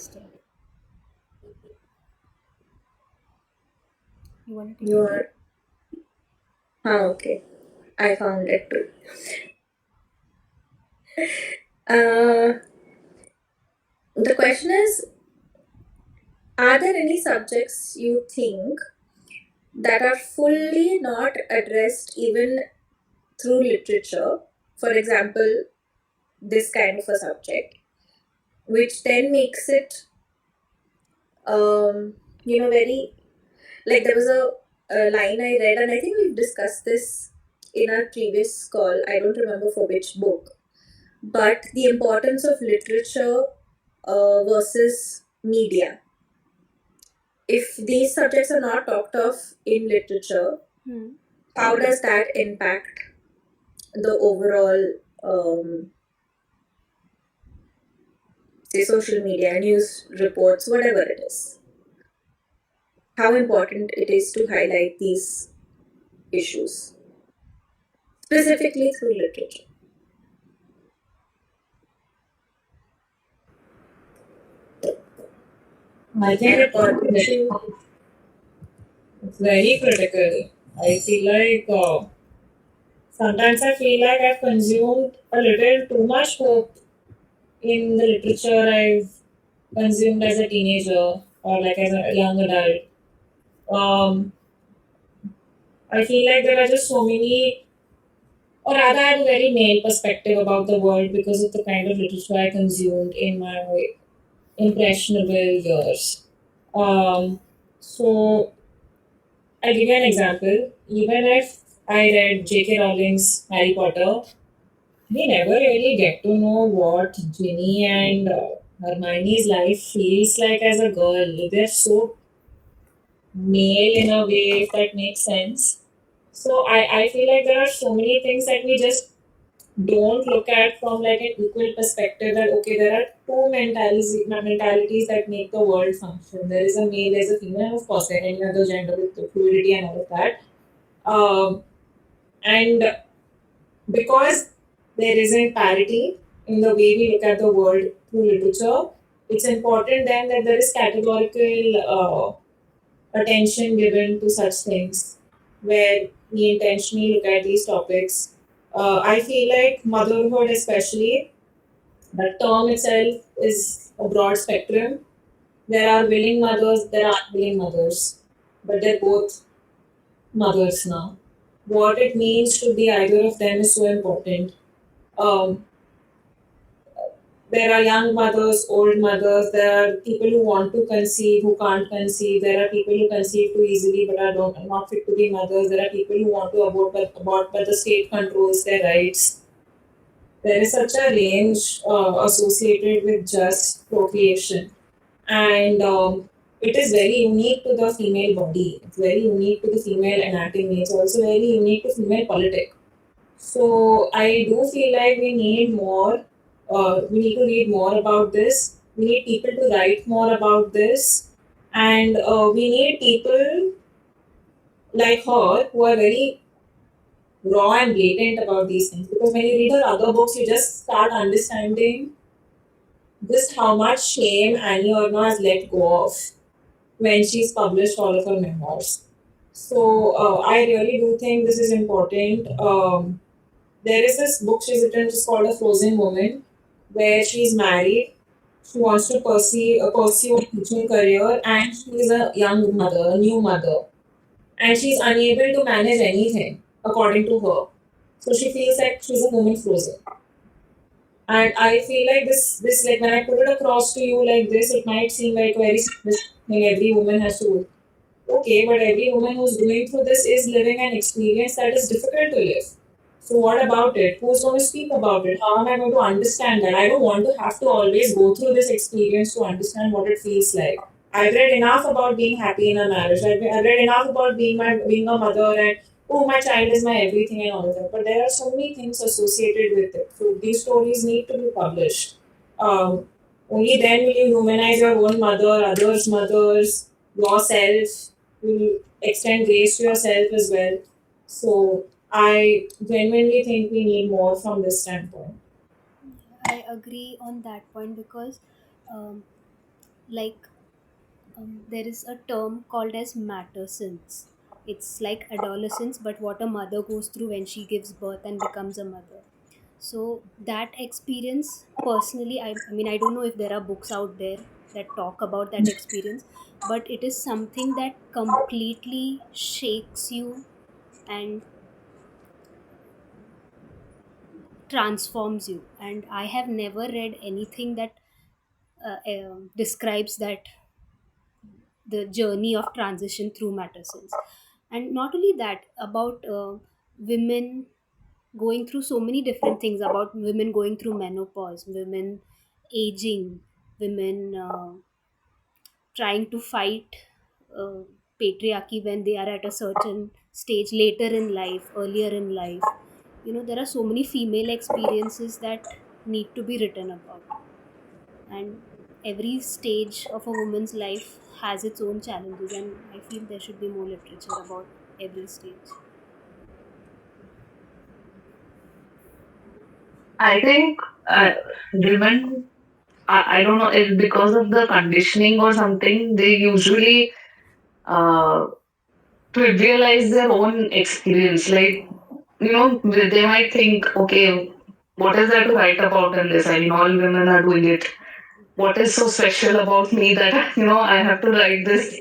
You want to take You it? are. Okay. I found it too. Uh, the question is, are there any subjects you think that are fully not addressed even through literature? For example, this kind of a subject, which then makes it, very, like there was a line I read, and I think we've discussed this in our previous call. I don't remember for which book, but the importance of literature versus media. If these subjects are not talked of in literature, how does that impact the overall, say, social media, news reports, whatever it is? How important it is to highlight these issues, specifically through literature? I think it's very critical. I feel like sometimes I feel like I've consumed a little too much hope in the literature I've consumed as a teenager or like as a young adult. Um, I feel like there are just so many, or rather, I have a very male perspective about the world because of the kind of literature I consumed in my impressionable years. So I'll give you an example. Even if I read J.K. Rowling's Harry Potter, we never really get to know what Ginny and Hermione's life feels like as a girl. They're so male in a way, if that makes sense. So I feel like there are so many things that we just don't look at from like an equal perspective that okay, there are two mentalities that make the world function. There is a male, there's a female, and of course, there any other gender with the fluidity and all of that. And because there isn't parity in the way we look at the world through literature, it's important then that there is categorical attention given to such things where we intentionally look at these topics. I feel like motherhood, especially, the term itself is a broad spectrum. There are willing mothers, there are unwilling mothers, but they're both mothers now. What it means to be either of them is so important. Um, there are young mothers, old mothers, there are people who want to conceive, who can't conceive, there are people who conceive too easily but are not fit to be mothers, there are people who want to abort but the state controls their rights. There is such a range associated with just procreation. And it is very unique to the female body. It's very unique to the female anatomy. It's also very unique to female politics. So I do feel like we need more We need to read more about this. We need people to write more about this. And we need people like her who are very raw and blatant about these things. Because when you read her other books, you just start understanding just how much shame Annie Ernaux has let go of when she's published all of her memoirs. So I really do think this is important. There is this book she's written, which is called A Frozen Woman, where she's married. She wants to pursue a teaching career, and she's a young mother, a new mother, and she's unable to manage anything according to her. So she feels like she's a woman frozen. And I feel like this like when I put it across to you like this, it might seem like a very simple thing every woman has to do. Okay, but every woman who's going through this is living an experience that is difficult to live. So what about it? Who's going to speak about it? How am I going to understand that? I don't want to have to always go through this experience to understand what it feels like. I've read enough about being happy in a marriage. I've read enough about being a mother and oh, my child is my everything and all of that. But there are so many things associated with it. So these stories need to be published. Only then will you humanize your own mother, others' mothers, yourself. Will extend grace to yourself as well. So I genuinely think we need more from this standpoint. I agree on that point because, um, like, there is a term called as mattersons. It's like adolescence, but what a mother goes through when she gives birth and becomes a mother. So that experience, personally, I mean, I don't know if there are books out there that talk about that experience, but it is something that completely shakes you and transforms you. And I have never read anything that describes that the journey of transition through Mattersons. And not only that, about women going through so many different things, about women going through menopause, women aging, women trying to fight uh, patriarchy when they are at a certain stage later in life, earlier in life. There are so many female experiences that need to be written about. And every stage of a woman's life has its own challenges, and I feel there should be more literature about every stage. I think women, I don't know, if because of the conditioning or something, they usually uh, trivialize their own experience. Like, they might think, okay, what is there to write about in this? I mean, all women are doing it. What is so special about me that, I have to write this?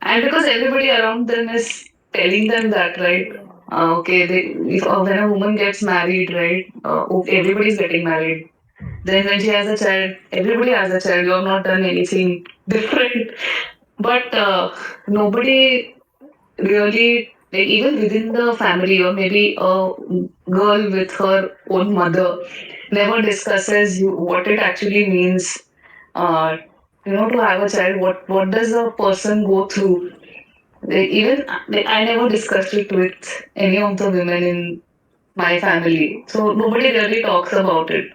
And because everybody around them is telling them that, right? Yeah. Okay, if when a woman gets married, right? Okay, everybody's getting married. Then when she has a child, everybody has a child. You have not done anything different. But nobody really, like even within the family, or maybe a girl with her own mother, never discusses what it actually means, uh, to have a child. What does a person go through? Even like, I never discussed it with any of the women in my family, so nobody really talks about it.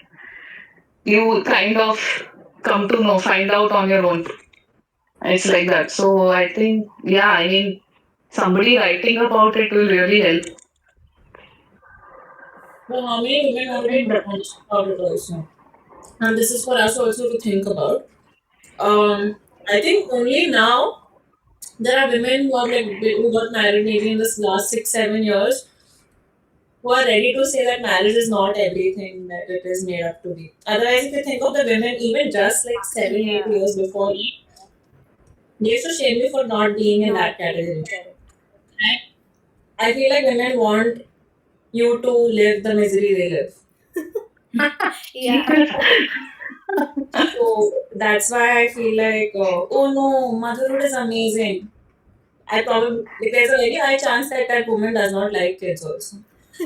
You kind of come to know, find out on your own. It's like that. So I think, yeah, I mean, somebody writing about it will really help. Well, how many women already knowledge about it also? And this is for us also to think about. I think only now there are women who are who got married maybe in this last 6-7 years who are ready to say that marriage is not everything that it is made up to be. Otherwise, if you think of the women, even just like 7-8 years before, they used to shame you for not being in that category. And I feel like women want you to live the misery they live. Yeah. So that's why I feel like, oh no, motherhood is amazing. I probably like, there's a very high chance that that woman does not like kids also. So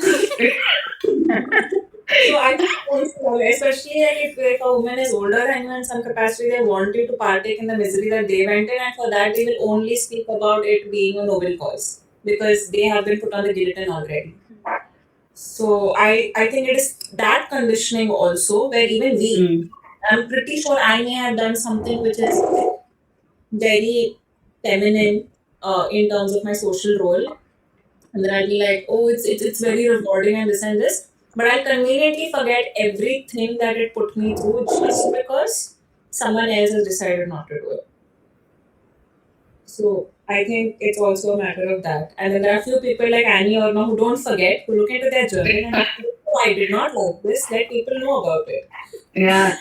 I think also, especially like if a woman is older than you in some capacity, they want you to partake in the misery that they went in, and for that they will only speak about it being a noble cause because they have been put on the guillotine already. So I think it is that conditioning also where even we, Mm. I'm pretty sure I may have done something which is very feminine in terms of my social role. And then I'll be like, oh, it's very rewarding and this and this. But I'll conveniently forget everything that it put me through just because someone else has decided not to do it. So I think it's also a matter of that. And then there are a few people like Annie or no who don't forget, who look into their journal and oh, I did not like this. Let people know about it. Yeah.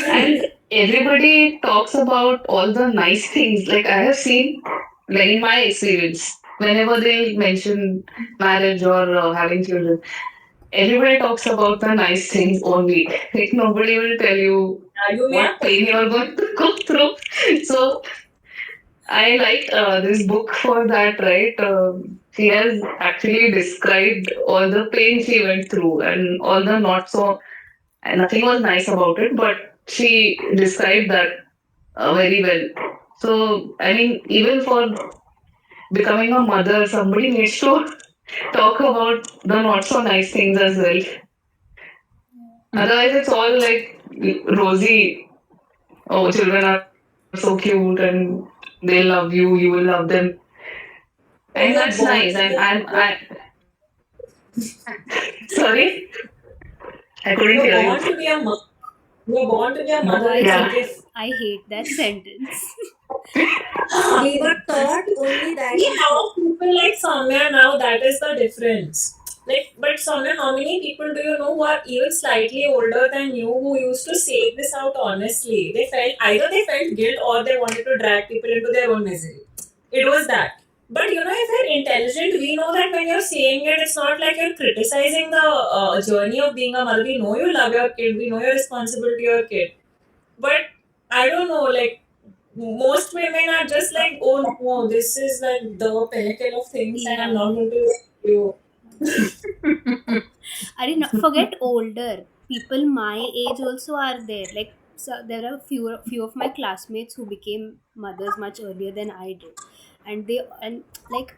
And everybody talks about all the nice things. Like I have seen, like in my experience, whenever they mention marriage or having children, everybody talks about the nice things only. Like nobody will tell you You may what have pain you are going to go through. So I liked this book for that, right? She has actually described all the pain she went through and all the not so, and nothing was nice about it, but she described that very well. So, I mean, even for becoming a mother, somebody needs to talk about the not so nice things as well. Otherwise, it's all like rosy. Oh, children are so cute and they love you, you will love them. And you're that's born nice. to And be a sorry, I couldn't you're hear born you. to be a mother. You're born to be a mother. It's a Yeah. gift. I hate that sentence. We were taught only that See in how people like Soumya now, that is the difference. Like, but Soumya, how many people do you know who are even slightly older than you who used to say this out honestly? They felt either they felt guilt or they wanted to drag people into their own misery. It was that. But you know, if you're intelligent, we know that when you're saying it, it's not like you're criticizing the journey of being a mother. We know you love your kid, we know you're responsible to your kid. But I don't know, like most women are just like, oh no, this is like the pinnacle of things, and I'm Yeah. not going to you. I didn't forget older people my age also are there. Like, so there are few of my classmates who became mothers much earlier than I did, and they and like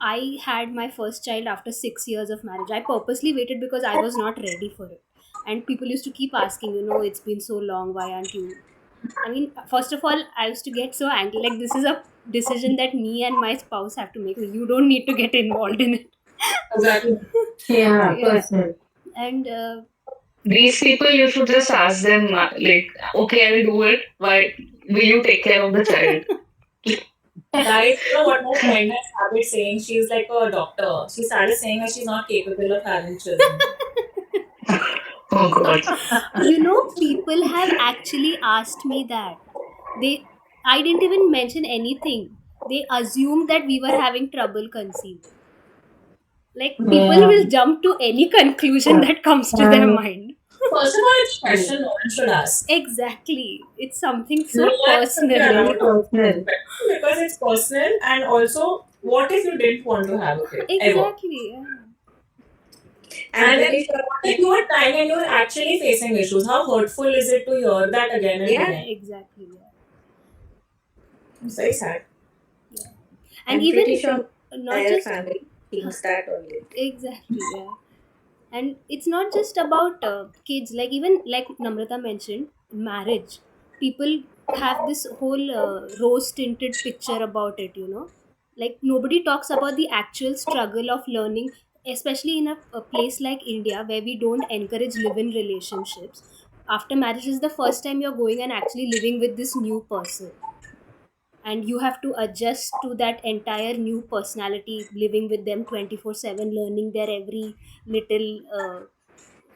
I had my first child after 6 years of marriage. I purposely waited because I was not ready for it, and people used to keep asking, it's been so long, why aren't you? I mean, first of all, I used to get so angry. Like, this is a decision that me and my spouse have to make. You don't need to get involved in it. Exactly. Yeah, Yeah. personal. And These people, you should just ask them, like, okay, I will do it, but will you take care of the child? Guys, you know what my friend has started saying? She's like a doctor. She started saying that she's not capable of having children. Oh, God. people have actually asked me that. I didn't even mention anything. They assumed that we were having trouble conceiving. Like, people Yeah. will jump to any conclusion that comes to their mind. First of all, it's a question no one should ask. Exactly. It's something No so one should be personal. allowed Very to ask personal. that question because it's personal, and also, what if you didn't want to have a kid ever? Exactly. Yeah. I'm And then pretty sure. what if you were trying and you were actually facing issues? How hurtful is it to hear that again and Yeah. again? Exactly. Yeah. It's very sad. And I'm even pretty sure not entire just family thinks that only. exactly. Yeah. And it's not just about kids. Like, even like Namrata mentioned, marriage. People have this whole rose tinted picture about it. Like, nobody talks about the actual struggle of learning, especially in a place like India where we don't encourage live-in relationships. After marriage is the first time you're going and actually living with this new person, and you have to adjust to that entire new personality, living with them 24/7, learning their every little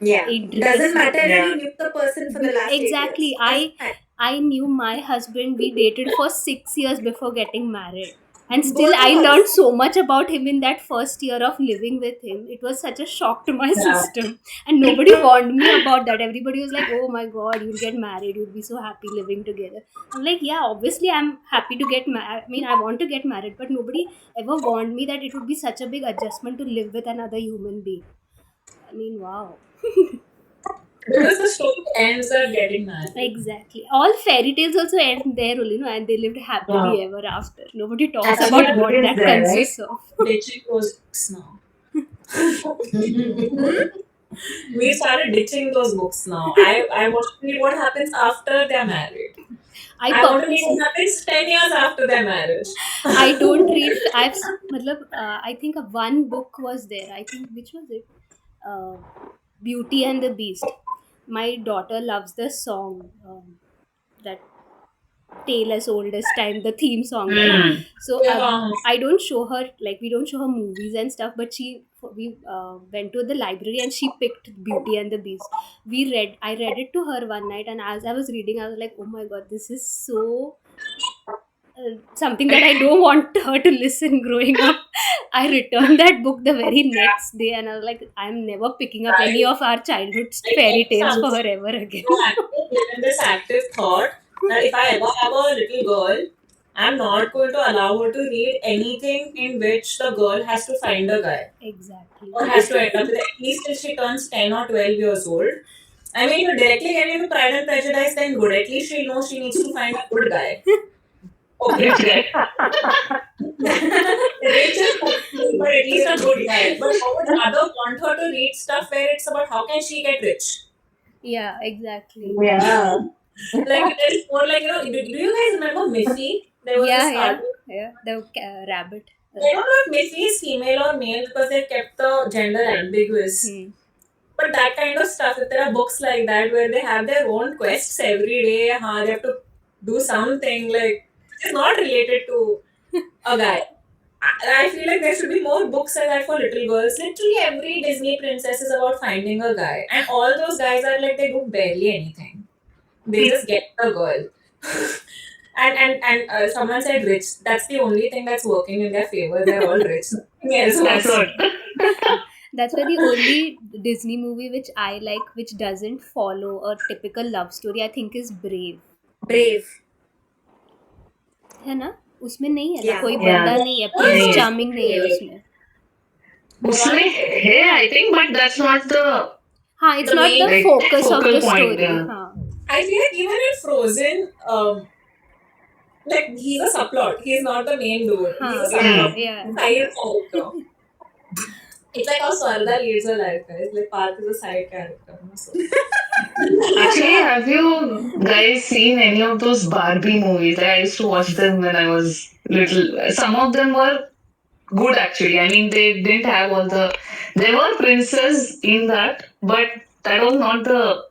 Yeah. Doesn't matter if Yeah. you knew the person for the last 8 exactly. years. Doesn't matter. I knew my husband, we dated for 6 years before getting married, and still Both I of learned us. so much about him in that first year of living with him. It was such a shock to my Yeah. system, and nobody warned me about that. Everybody was like, oh my god, you'll get married, you'll be so happy living together. I'm like, yeah, obviously I'm happy to get married. I mean, I want to get married, but nobody ever warned me that it would be such a big adjustment to live with another human being. I mean, wow. Because the story ends at getting married. Exactly. All fairy tales also end there only, and they lived happily ever after. Nobody talks Actually, about what it is that there, right? consists of. Ditching those books now. We started ditching those books now. I want to read what happens after they're married. I want to read what happens 10 years after their marriage. I don't read. I think one book was there. I think, which was it? Beauty and the Beast. My daughter loves the song, that Tale as Old as Time, the theme song, right? Mm. So Yeah. I don't show her, like, we don't show her movies and stuff, but we went to the library and she picked Beauty and the Beast. I read it to her one night, and as I was reading, I was like, oh my god, this is so something that I don't want her to listen growing up. I returned that book the very next day, and I was like, I'm never picking up any of our childhood fairy tales for her ever again. So I have given this active thought that if I ever have a little girl, I'm not going to allow her to read anything in which the girl has to find a guy Exactly. or has to end up with at least till she turns 10 or 12 years old. I mean, if you directly get into Pride and Prejudice, then good. At least she'll know she needs to find a good guy. Okay. Rachel, but at least a good guy. But how would the other want her to read stuff where it's about how can she get rich? Yeah, exactly. Yeah. Like it is more like, do you guys remember Miffy? There was this cartoon. Yeah, the rabbit. I don't know if Miffy is female or male because they kept the gender ambiguous. But that kind of stuff, if there are books like that where they have their own quests every day, they have to do something like it's not related to a guy. I feel like there should be more books like that for little girls. Literally every Disney princess is about finding a guy, and all those guys are like they do barely anything. They just get a girl. and someone said rich. That's the only thing that's working in their favor. They're all rich. Yes, That's what. That's why the only Disney movie which I like, which doesn't follow a typical love story, I think is Brave. Brave. है ना? उसमें नहीं है ना, Yeah. कोई Yeah. बंदा नहीं है, Prince नहीं है। Charming नहीं है उसमें. उसमें है, I think, but that's not the हाँ, it's The not the main focus of focal the point, story. yeah. हाँ. I feel like even in Frozen, like he's a subplot. He's not the main dude. He's a subplot. Yeah. Side character. It's like how Swarda leads her life, guys. Like Parth is a side character. So. Actually, have you guys seen any of those Barbie movies? Like, I used to watch them when I was little. Some of them were good, actually. I mean, they didn't have all the. There were princes in that, but that was not the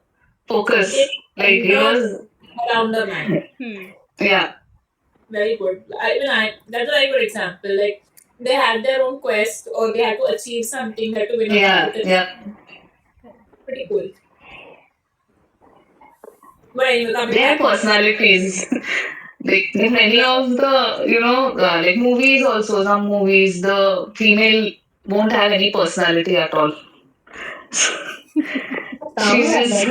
focus. Like, it was. Around the man. Yeah. Very good. That's a very good example. Like they had their own quest, or they had to achieve something, they had to win a Yeah. competition. Yeah. Pretty cool. But anyway, coming They have back, personalities. Like in many of the, like movies also, some movies, the female won't have any personality at all. She's just,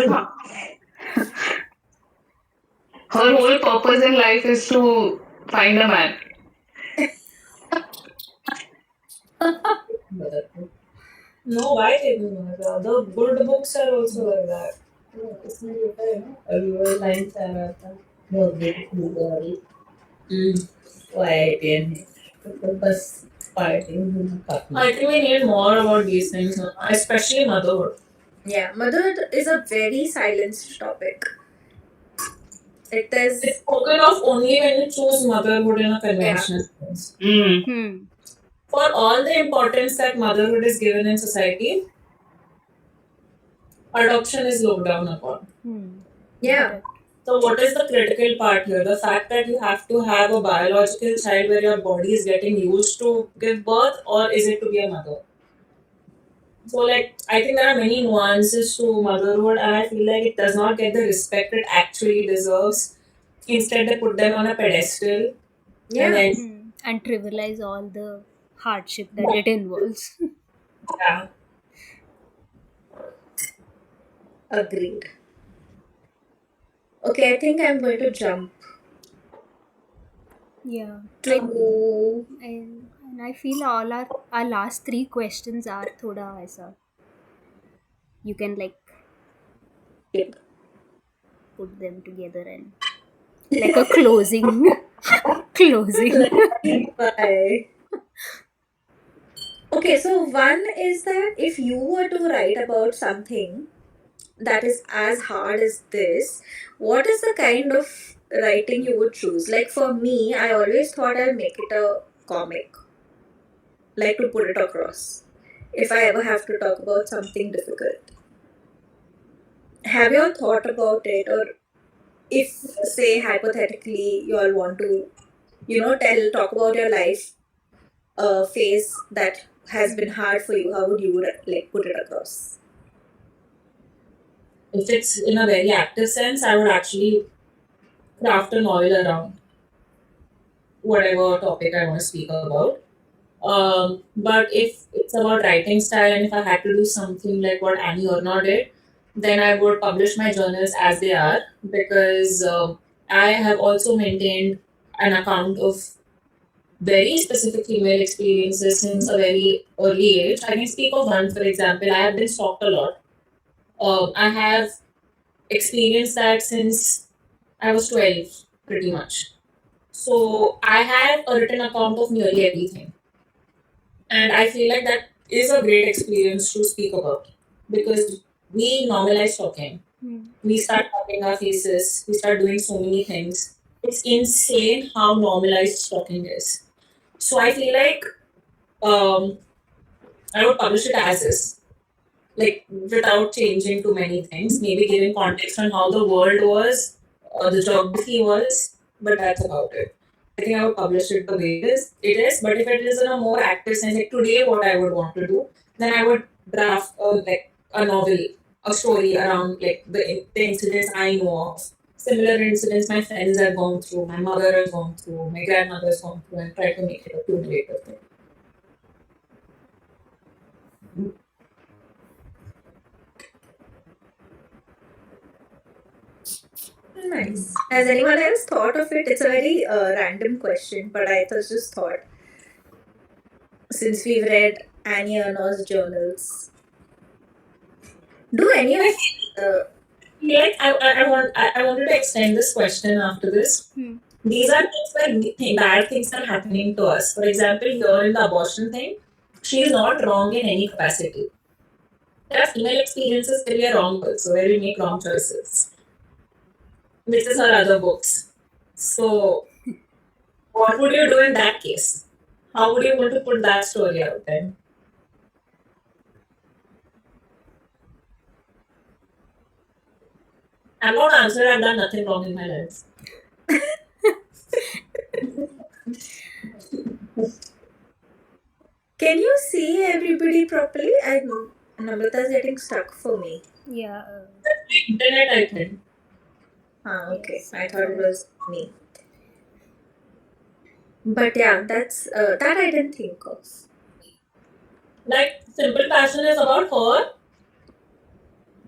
her whole purpose in life is to find a man. no, why they do that? The good books are also like that. इसमें होता है ना अभी line से आ रहा था बहुत beautiful girl quiet and बस fighting. I think we need more about these things, especially motherhood. Yeah, motherhood is a very silenced topic. It is. It's spoken of only when you choose motherhood in a conventional sense. For all the importance that motherhood is given in society, adoption is looked down upon. Yeah. So what is the critical part here? The fact that you have to have a biological child where your body is getting used to give birth, or is it to be a mother? So like I think there are many nuances to motherhood, and I feel like it does not get the respect it actually deserves. Instead they put them on a pedestal. Yeah. And then, And trivialize all the hardship that it involves. yeah. Agreed. Okay, I think I'm going to jump Yeah. to. And I feel all our last three questions are thoda aisa. You can like put them together and like a closing. Bye. Okay, so one is that if you were to write about something that is as hard as this, what is the kind of writing you would choose? Like for me, I always thought I'll make it a comic, like to put it across. If I ever have to talk about something difficult, have you all thought about it, or if, say, hypothetically, you all want to, talk about your life phase that has been hard for you, how would you like put it across? If it's in a very active sense, I would actually craft a novel around whatever topic I want to speak about. But if it's about writing style and if I had to do something like what Annie Ernaux did, then I would publish my journals as they are, because I have also maintained an account of very specific female experiences since a very early age. I can speak of one, for example. I have been stalked a lot. I have experienced that since I was 12, pretty much. So I have a written account of nearly everything. And I feel like that is a great experience to speak about, because we normalize talking. We start talking our faces, we start doing so many things. It's insane how normalized talking is. So I feel like I would publish it as is, like without changing too many things, maybe giving context on how the world was, or the geography was, but that's about it. I think I would publish it the way it is. But if it is in a more active sense, like today, what I would want to do, then I would draft like a novel, a story around like the incidents I know of, similar incidents my friends have gone through, my mother has gone through, my grandmother has gone through, and try to make it a cumulative thing. Nice. Has anyone else thought of it? It's a very random question, but I just thought, since we've read Annie Ernaux's journals, do any of Like I wanted to extend this question after this. These are things where bad things are happening to us. For example, here in the abortion thing, she is not wrong in any capacity. There are female experiences where we are wrong also, where we make wrong choices, which is her other books. So, what would you do in that case? How would you want to put that story out there? I'm not answering. I've done nothing wrong in my life. Can you see everybody properly? Namrata's getting stuck for me. Yeah. Internet, I think. Okay. I thought it was me. But yeah, that's that I didn't think of. Like, Simple Passion is about her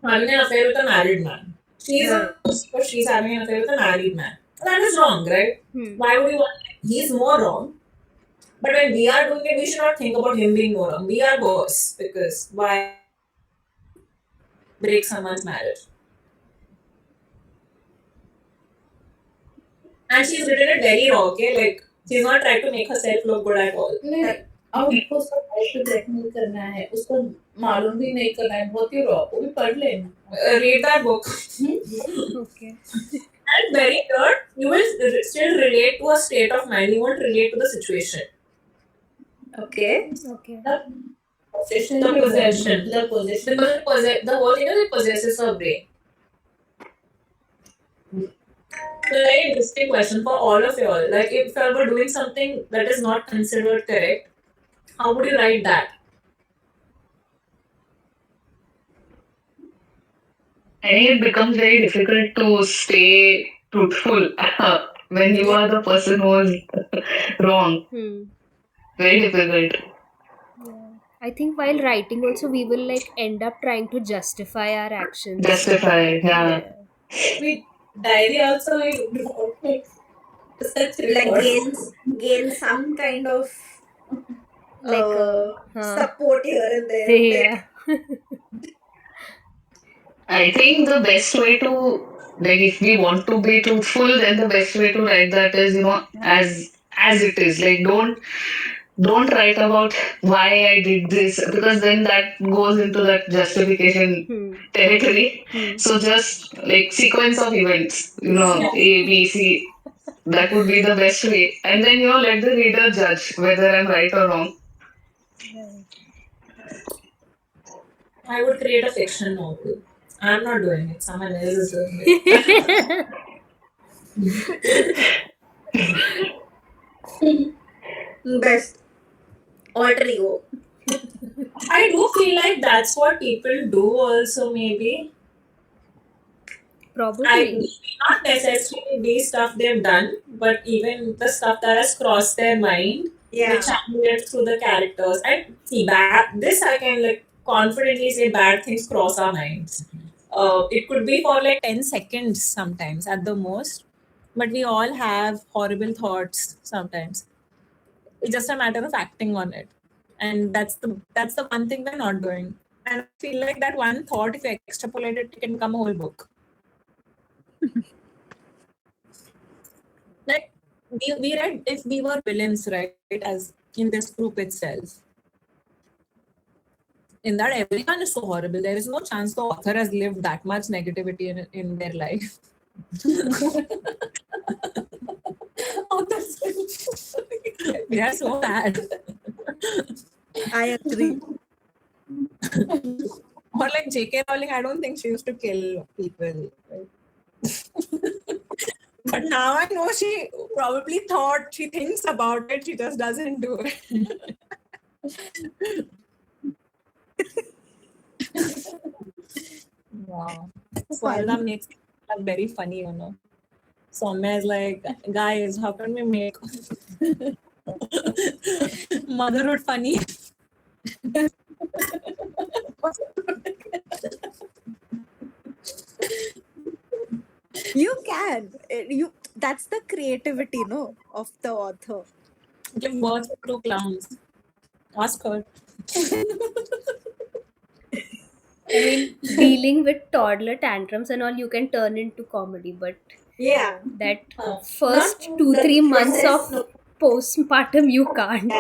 having an affair with a married man. She's having an affair with a married man. That is wrong, right? Why would you want? He's more wrong. But when we are doing it, we should not think about him being more wrong. We are worse, because why break someone's marriage? And she's written it very wrong, okay? Like, she's not trying to make herself look good at all. अब उसको उसका right blackmail करना है, उसको मालूम भी नहीं करना है, बहुत ही रॉ, वो भी पढ़ लेना. Read that book. Okay. And very good, you will still relate to a state of mind. You won't relate to the situation. Okay. Okay. Possession. The possession. The possession. The whole thing is it possesses her brain. So, very interesting question for all of y'all. Like, if you were doing something that is not considered correct, how would you write that? I think it becomes very difficult to stay truthful when you are the person who is wrong. Very difficult. Yeah. I think while writing also we will like end up trying to justify our actions. Justify, yeah. With diary also, we don't make such Like records. gain some kind of Like, support here and there. Yeah. I think the best way to, like, if we want to be truthful, then the best way to write that is, as it is. Like, don't write about why I did this, because then that goes into that justification territory. So just like sequence of events, A, B, C. That would be the best way. And then, let the reader judge whether I'm right or wrong. I would create a fiction novel. I'm not doing it. Someone else is doing it. Best alter ego. I do feel like that's what people do also, maybe. Probably. Not necessarily be stuff they've done, but even the stuff that has crossed their mind, Yeah. which channeled through the characters. And see, this I can like confidently say bad things cross our minds. It could be for like 10 seconds sometimes at the most, but we all have horrible thoughts sometimes. It's just a matter of acting on it. And that's the one thing we're not doing. And I feel like that one thought, if you extrapolate it, it can become a whole book. Like we read if we were villains, right? As in this group itself. In that everyone is so horrible. There is no chance the author has lived that much negativity in their life. They are so bad. I agree. Or like J.K. Rowling, I don't think she used to kill people. Right? But now I know she probably thought, she thinks about it, she just doesn't do it. Wow. Swarna makes it very funny, Soumya is like, guys, how can we make motherhood funny? You can. That's the creativity, no, of the author. Give birth to two clowns. Ask her. I mean, dealing with toddler tantrums and all, you can turn into comedy, but Yeah. that first 2-3 months of postpartum, you can't.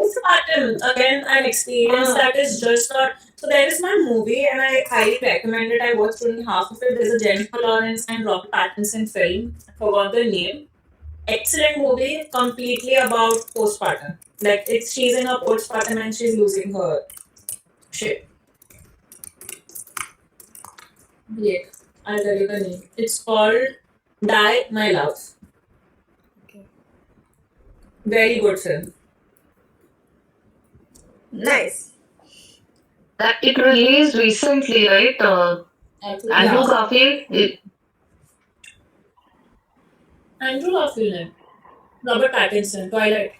Postpartum, again, an experience that is just not. So there is one movie, and I highly recommend it. I watched only half of it. There's a Jennifer Lawrence and Robert Pattinson film. I forgot the name. Excellent movie, completely about postpartum. Like she's in her postpartum and she's losing her shit. Yeah, I'll tell you the name. It's called Die My Love. Okay. Very good film. Nice. That it released recently, right? Andrew Garfield. Andrew Garfield. Robert Pattinson, Twilight.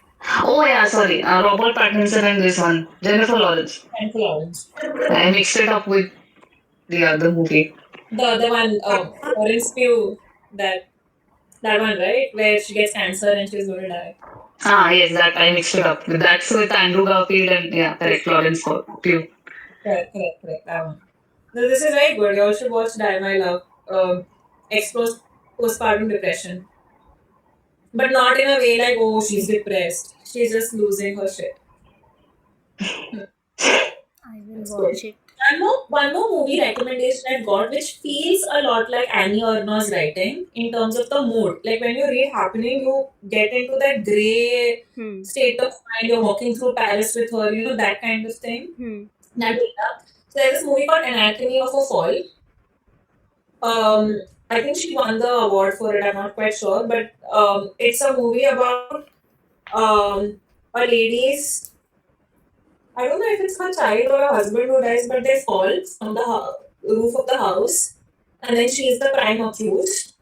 Oh yeah, sorry. Robert Pattinson and this one, Jennifer Lawrence. Jennifer Lawrence. I mixed it up with the other movie. The other one, Florence Pugh, that one, right? Where she gets cancer and she's going to die. Yes, that I mixed it up. That's with Andrew Garfield and correct, Florence Pugh. Correct, that one. No, this is very good. You all should watch Die My Love. Explores postpartum depression. But not in a way like, oh, she's depressed. She's just losing her shit. I will watch it. One more movie recommendation I've got, which feels a lot like Annie Ernaux's writing in terms of the mood. Like when you read Happening, you get into that grey state of mind. You're walking through Paris with her, that kind of thing. That data. So there's this movie called Anatomy of a Fall. I think she won the award for it. I'm not quite sure, but it's a movie about a lady's. I don't know if it's her child or her husband who dies, but they fall from the roof of the house, and then she is the prime accused.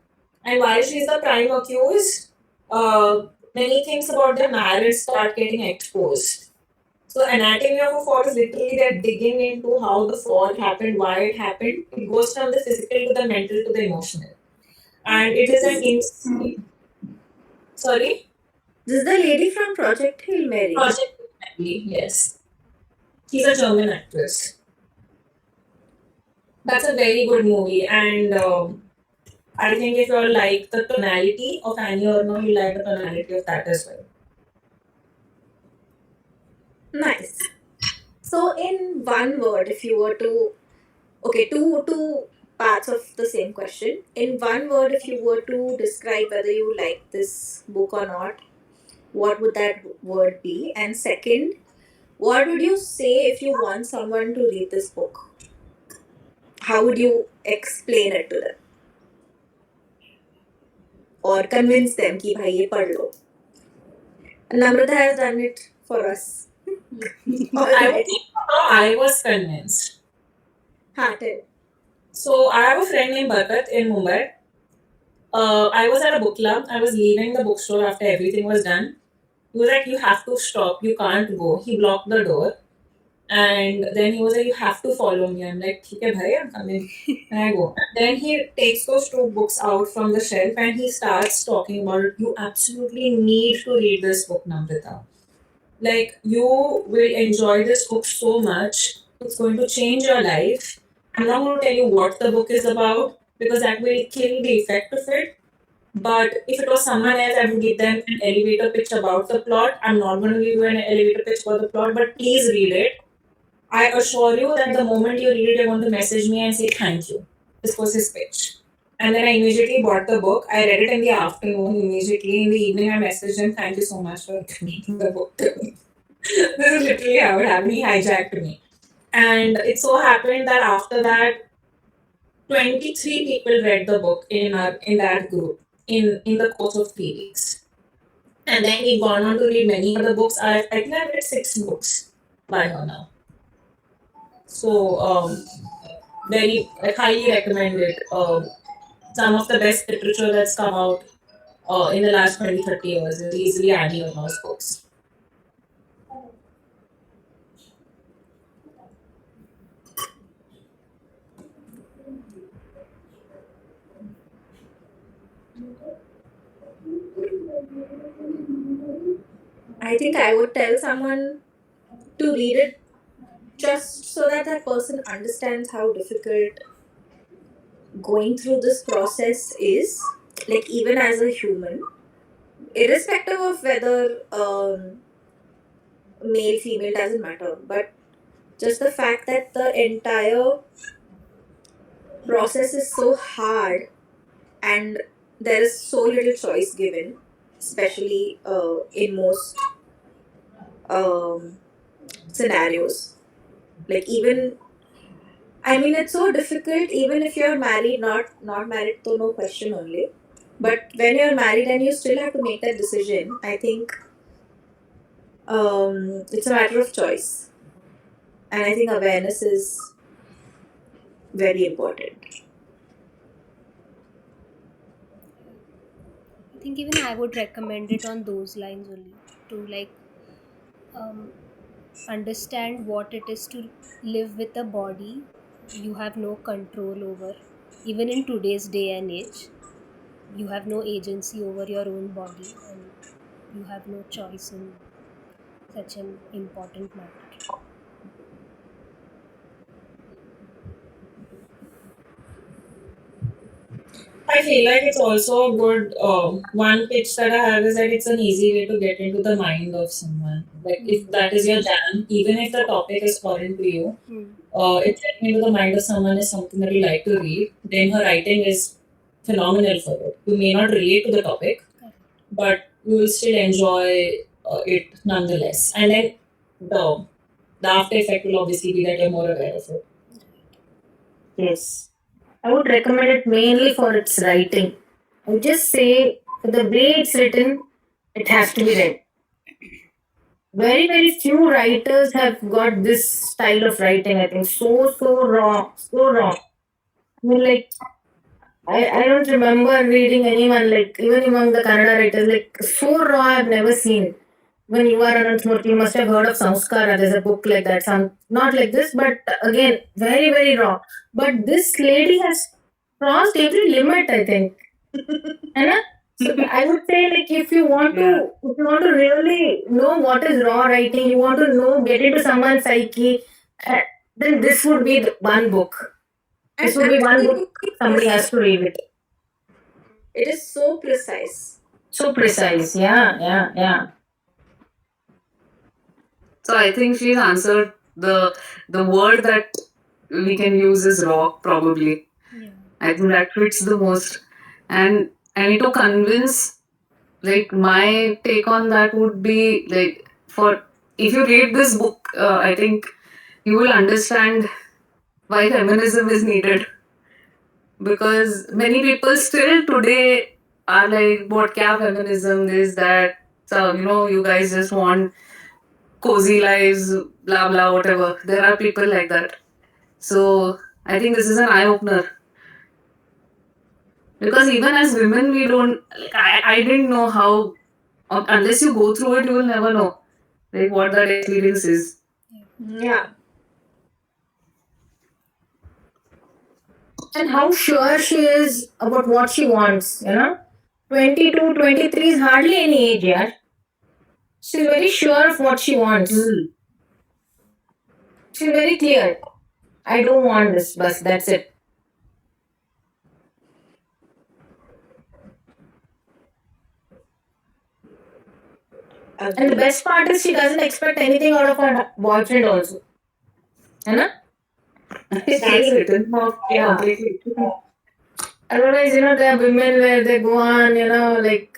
And while she is the prime accused, many things about their marriage start getting exposed. So Anatomy of a Fall is literally they're digging into how the fall happened, why it happened. It goes from the physical to the mental to the emotional. And it is an Sorry? This is the lady from Project Hail Mary. Project Hail Mary, yes. She's a German actress. That's a very good movie, and I think if you like the tonality of Annie Ernaux, you like the tonality of that as well. Nice. So, in one word, if you were to, okay, two parts of the same question. In one word, if you were to describe whether you like this book or not, what would that word be? And second, what would you say if you want someone to read this book? How would you explain it to them? Or convince them कि भाई ये पढ़ लो. Namrata has done it for us. I was convinced. Hearted. So I have a friend named Barkat in Mumbai. I was at a book club. I was leaving the bookstore after everything was done. He was like, "You have to stop. You can't go." He blocked the door. And then he was like, "You have to follow me." I'm like, "Okay, bhai, I'm coming." And I go. Then he takes those two books out from the shelf and he starts talking about it. You absolutely need to read this book, Namrita. Like, you will enjoy this book so much. It's going to change your life. I'm not going to tell you what the book is about because that will kill the effect of it. But if it was someone else, I would give them an elevator pitch about the plot. I'm not going to give you an elevator pitch about the plot, but please read it. I assure you that the moment you read it, you're going to message me and say thank you. This was his pitch. And then I immediately bought the book. I read it in the afternoon immediately. In the evening, I messaged him, "Thank you so much for reading the book to me." This is literally how it happened. He hijacked me. And it so happened that after that, 23 people read the book in that group in the course of 3 weeks. And then we've gone on to read many other books. I think I've read 6 books by her now. So I highly recommend it. Some of the best literature that's come out in the last 20-30 years is easily Annie Ernaux's books. I think I would tell someone to read it just so that that person understands how difficult going through this process is, like even as a human, irrespective of whether male, female, doesn't matter, but just the fact that the entire process is so hard and there is so little choice given, especially in most scenarios. Like even, I mean, it's so difficult even if you're married, not married, so no question only. But when you're married and you still have to make that decision, I think it's a matter of choice. And I think awareness is very important. I think even I would recommend it on those lines only, to like understand what it is to live with a body you have no control over. Even in today's day and age, you have no agency over your own body and you have no choice in such an important matter. I feel like it's also a good one pitch that I have is that it's an easy way to get into the mind of someone. Like if that is your jam, even if the topic is foreign to you, if getting into the mind of someone is something that you like to read, then her writing is phenomenal for it. You may not relate to the topic, but you will still enjoy it nonetheless. And then the after effect will obviously be that you're more aware of it. Yes. I would recommend it mainly for its writing. I would just say, for the way it's written, it has to be read. Very, very few writers have got this style of writing, I think. So raw. So raw. I mean, like, I don't remember reading anyone, like, even among the Kannada writers, like, so raw I've never seen. When you are Anant Murthy, you must have heard of Samskara. There's a book like that. Not like this, but again, very, very raw. But this lady has crossed every limit, I think. Anna? So I would say, like, if you want to really know what is raw writing, you want to get into someone's psyche, then this would be the one book. This would be one book somebody has to read it. It is so precise. So precise. Yeah. So I think she's answered the word that we can use is rock probably. Yeah. I think that fits the most. And I need to convince, like, my take on that would be like, for if you read this book, I think you will understand why feminism is needed, because many people still today are like, what kya feminism, this, that. So, you guys just want cozy lives, blah, blah, whatever. There are people like that. So I think this is an eye opener. Because even as women, we don't, like, I didn't know how, unless you go through it, you will never know, like, what that experience is. Yeah. And how sure she is about what she wants, 22, 23 is hardly any age, yeah. She's very sure of what she wants. She's very clear. I don't want this, but that's it. And the best part is she doesn't expect anything out of her boyfriend also. Right? That's written off completely. Otherwise, there are women where they go on, like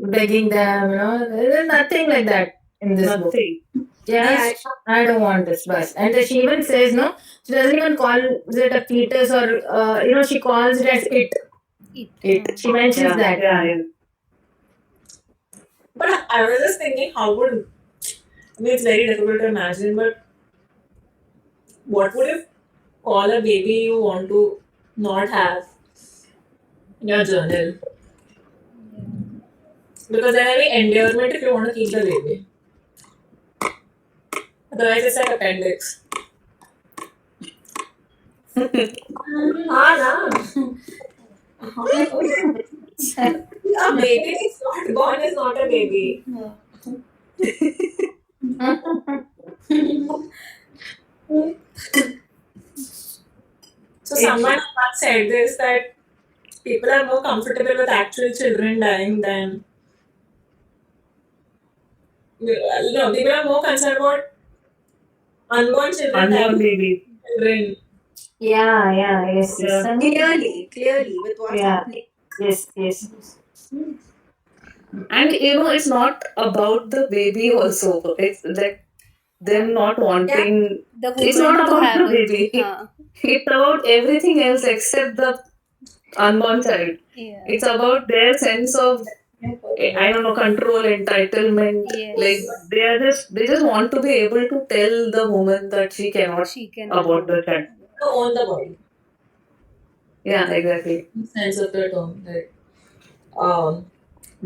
begging them, there's nothing like that in this book. Nothing. Just, I don't want this bus. And then she even says, no, she doesn't even call it a fetus or, she calls it as it. It. She mentions that. Yeah. But I was just thinking, how would, I mean, it's very difficult to imagine, but what would you call a baby you want to not have in your journal? Because there will be endearment if you want to keep the baby. Otherwise, it's like appendix. Ah, a baby is not born is not a baby. So someone once said this, that people are more comfortable with actual children dying than people are more concerned about unborn children Unborn than baby. children. Yes. Yeah. Clearly, with what's Yeah. happening. Yes. And it's not about the baby also. It's like them not wanting. The It's woman not to about have the baby. Huh. It's about everything else except the unborn child. Yeah. It's about their sense of, I don't know, control, entitlement. Yes. Like they just want to be able to tell the woman that she cannot She can abort the child. To own the body. Yeah, exactly. Sense of the term. Like,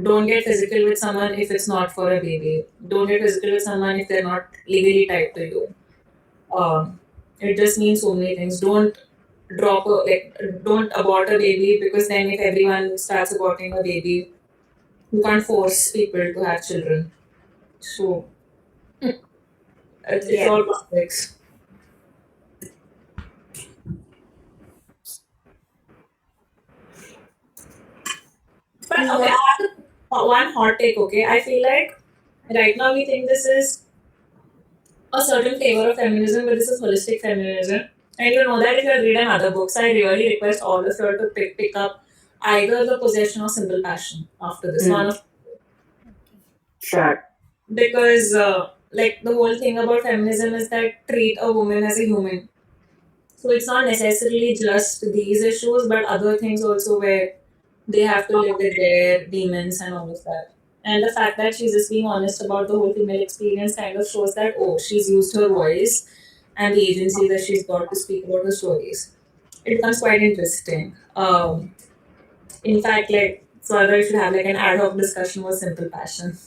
don't get physical with someone if it's not for a baby. Don't get physical with someone if they're not legally tied to you. It just means so many things. Don't don't abort a baby, because then if everyone starts aborting a baby, you can't force people to have children. So it's all complex. But okay, I have one hot take. Okay, I feel like right now we think this is a certain flavor of feminism, but this is holistic feminism. And you know that if you're reading other books, I really request all of you to pick up either The Possession or Simple Passion after this one. Sure. Because like the whole thing about feminism is that treat a woman as a human. So it's not necessarily just these issues, but other things also where they have to live with their demons and all of that. And the fact that she's just being honest about the whole female experience kind of shows that, oh, she's used her voice and the agency that she's got to speak about her stories. It becomes quite interesting. In fact, like, so I should have like an ad hoc discussion with Simple Passion.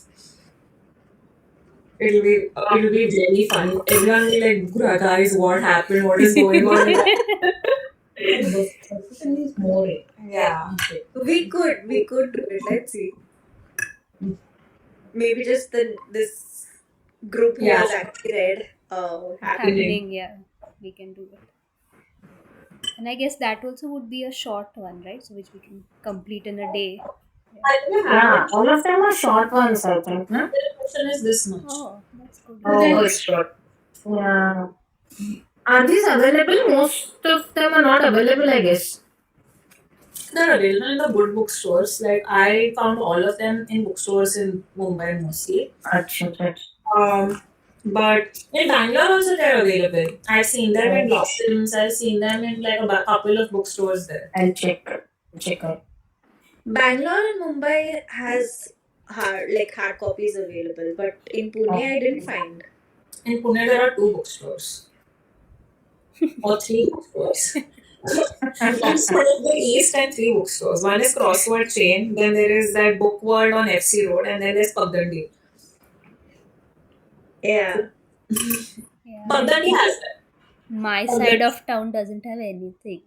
It'll be really fun. Everyone will be like, "Bruh, guys, what happened? What is going on?" Yeah. We could do it. Let's see. Maybe just this group who Yeah. has actually read happening. Happening, yeah. We can do it. And I guess that also would be a short one, right? So which we can complete in a day. I think we have Yeah, it. all of them are short ones, I think. No? The question is this much. Oh, that's good. Oh, it's short. Yeah. Are these available? Most of them are not available, I guess. They're available in the good bookstores. Like I found all of them in bookstores in Mumbai mostly. Achha, achha. But in Bangalore also they're available. I've seen them in Blossoms. I've seen them in like couple of bookstores there. I'll check. Check out. Bangalore and Mumbai has hard copies available, but in Pune I didn't find. In Pune there are 2 bookstores or 3 bookstores. Bookstore of the East and 3 bookstores. One is Crossword Chain. Then there is that Book World on FC Road, and then there's Pagdandi. Yeah. Yeah. Pagdandi has that. My side of town doesn't have anything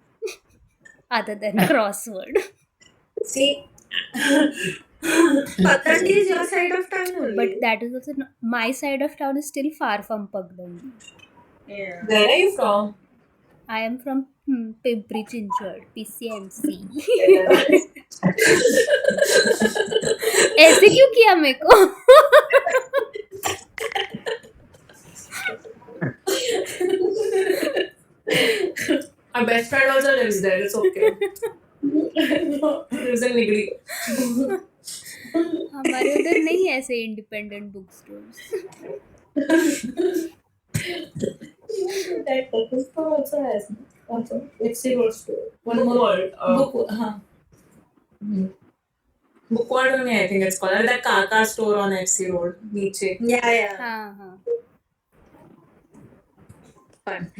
other than crossword. See, Pagdandi is your side of town only. But that is also my side of town is still far from Pagdandi. Yeah. where are you from? I am from Pimpri Chinchwad, PCMC. ऐसे क्यों किया मेरे को? Our best friend also lives there. It's okay. Lives in Nigri. हमारे उधर नहीं है ऐसे independent book stores. That purpose store also has also FC Road store. One more book. Bookworld only I think it's called. And that Kaka store on FC Road. Niche. Yeah. हाँ हाँ. Fun.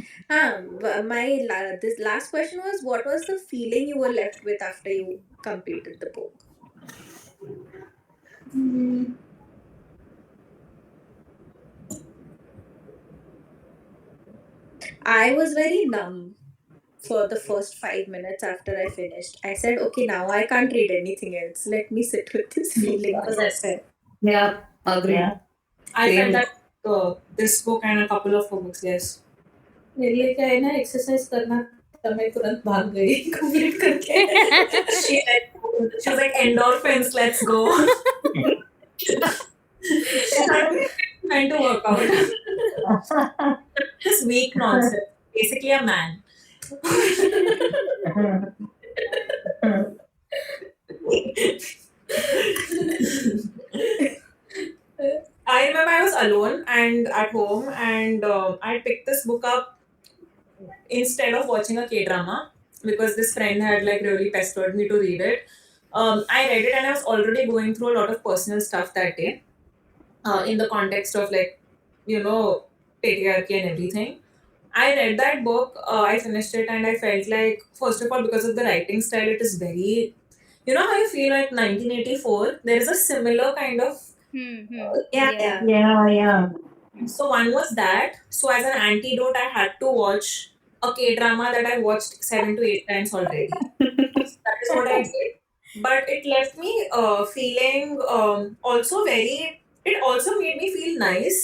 This last question was, what was the feeling you were left with after you completed the book? I was very numb for the first 5 minutes after I finished. I said, okay, now I can't read anything else. Let me sit with this feeling for a second. Yeah, agree. Yeah. I Same. felt that this book and a couple of books, yes. मेरे लिए क्या है ना exercise करना था मैं तुरंत भाग गई कंप्लीट करके she was like endorphins let's go trying to work out this weak nonsense basically a man I remember I was alone and at home and I picked this book up instead of watching a K-drama because this friend had like really pestered me to read it. I read it and I was already going through a lot of personal stuff that day in the context of like, you know, patriarchy and everything. I read that book, I finished it and I felt like, first of all, because of the writing style, it is very, you know how you feel like 1984? There is a similar kind of Yeah. So one was that. So as an antidote, I had to watch a K-drama that I watched 7 to 8 times already. That is what I did. But it left me feeling also very. It also made me feel nice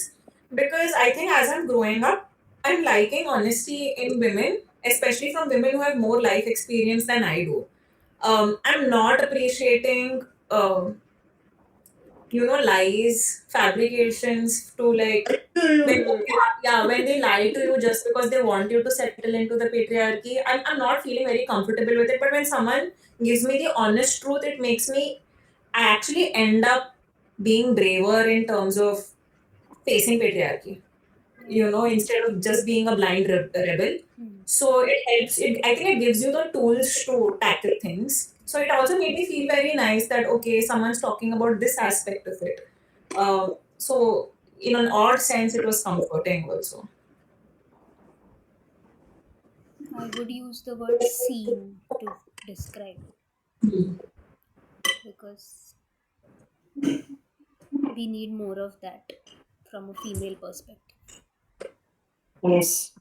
because I think as I'm growing up, I'm liking honesty in women, especially from women who have more life experience than I do. I'm not appreciating. Lies, fabrications to like when they lie to you just because they want you to settle into the patriarchy. I'm not feeling very comfortable with it. But when someone gives me the honest truth, it makes me I actually end up being braver in terms of facing patriarchy. Instead of just being a blind rebel. So it helps. I think it gives you the tools to tackle things. So it also made me feel very nice that okay, someone's talking about this aspect of it. So in an odd sense, it was comforting also. I would use the word scene to describe it because we need more of that from a female perspective. Yes.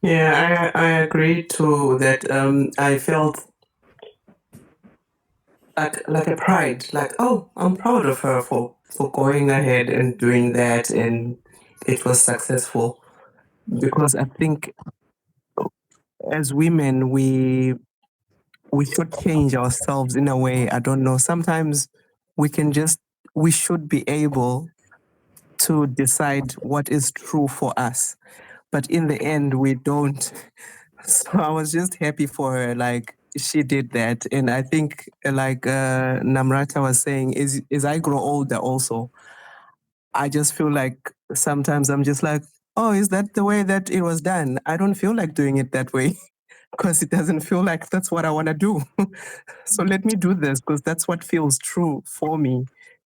Yeah, I agree to that. I felt like a pride, like, oh, I'm proud of her for going ahead and doing that, and it was successful. Because I think as women, we should change ourselves in a way. I don't know. Sometimes we can just we should be able to decide what is true for us, but in the end, we don't. So I was just happy for her. Like she did that, and I think like Namrata was saying, is as I grow older, also, I just feel like sometimes I'm just like, oh, is that the way that it was done? I don't feel like doing it that way because it doesn't feel like that's what I want to do. So let me do this because that's what feels true for me.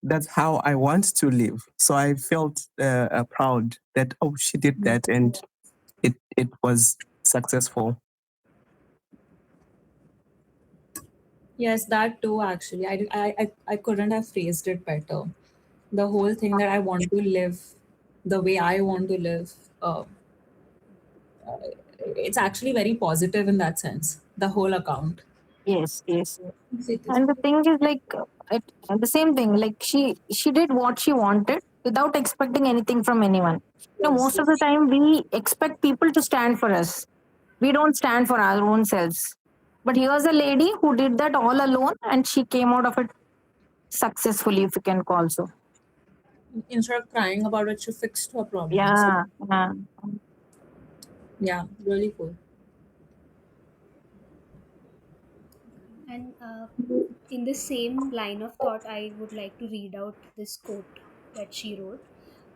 That's how I want to live. So I felt proud that, oh, she did that and it was successful. Yes, that too, actually. I couldn't have phrased it better. The whole thing that I want to live the way I want to live, it's actually very positive in that sense, the whole account. Yes, yes. And the thing is, like, the same thing. Like, she did what she wanted without expecting anything from anyone. Most of the time we expect people to stand for us. We don't stand for our own selves. But here's a lady who did that all alone, and she came out of it successfully, if you can call so. Instead of crying about it, she fixed her problem. Yeah, yeah. Yeah, really cool. And in the same line of thought, I would like to read out this quote that she wrote.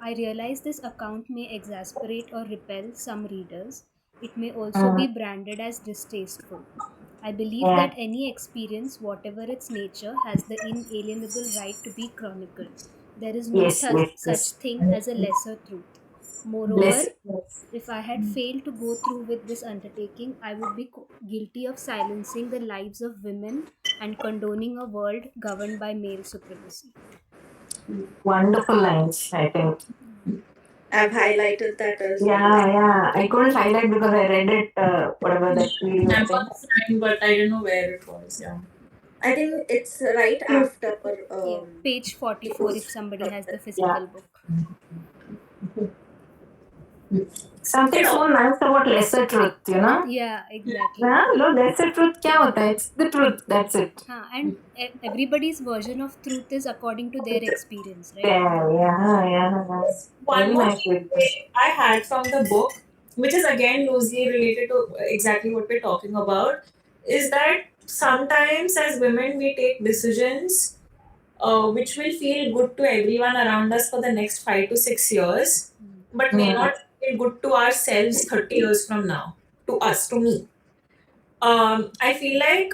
I realize this account may exasperate or repel some readers. It may also be branded as distasteful. I believe that any experience, whatever its nature, has the inalienable right to be chronicled. There is no such thing as a lesser truth. Moreover, if I had failed to go through with this undertaking, I would be guilty of silencing the lives of women and condoning a world governed by male supremacy. Wonderful lines, I think. I've highlighted that as well. Yeah. I couldn't highlight because I read it, whatever that video I'm thing. on sign, but I didn't know where it was. Yeah. I think it's right after Page 44 if somebody has the physical book. Something so nice about lesser truth, you know? Yeah, exactly. Lesser truth क्या होता है? It's the truth, that's it. And everybody's version of truth is according to their experience, right? Yeah. One Very more nice thing with I had from the book, which is again loosely related to exactly what we're talking about, is that sometimes as women we take decisions which will feel good to everyone around us for the next 5 to 6 years, but may not feel good to ourselves 30 years from now. To us, to me. I feel like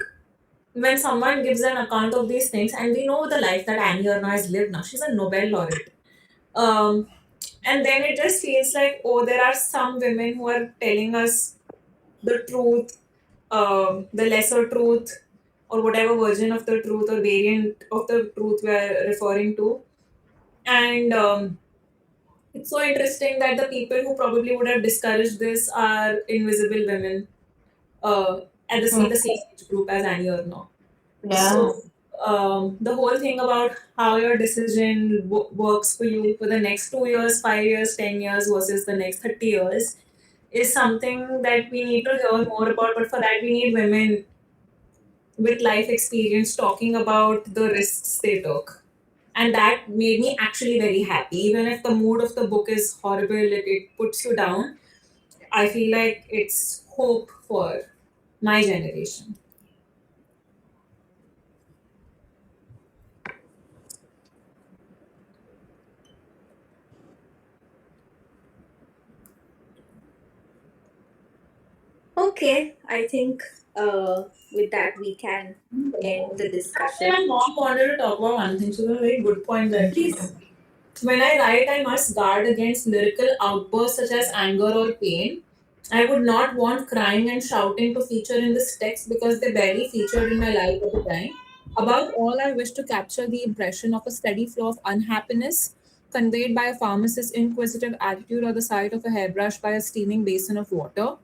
when someone gives an account of these things, and we know the life that Annie Erna has lived now, she's a Nobel laureate. And then it just feels like, oh, there are some women who are telling us the truth, the lesser truth, or whatever version of the truth or variant of the truth we're referring to. And it's so interesting that the people who probably would have discouraged this are invisible women at the same age group as Annie Ernaux. So the whole thing about how your decision works for you for the next 2 years, 5 years, 10 years versus the next 30 years is something that we need to hear more about. But for that, we need women with life experience talking about the risks they took. And that made me actually very happy. Even if the mood of the book is horrible, it puts you down, I feel like it's hope for my generation. Okay, I think with that we can end the discussion. My mom wanted to talk about one thing. She was a very good point that Please. when I write, I must guard against lyrical outbursts such as anger or pain. I would not want crying and shouting to feature in this text because they barely featured in my life at the time. Above all, I wish to capture the impression of a steady flow of unhappiness conveyed by a pharmacist's inquisitive attitude or the sight of a hairbrush by a steaming basin of water.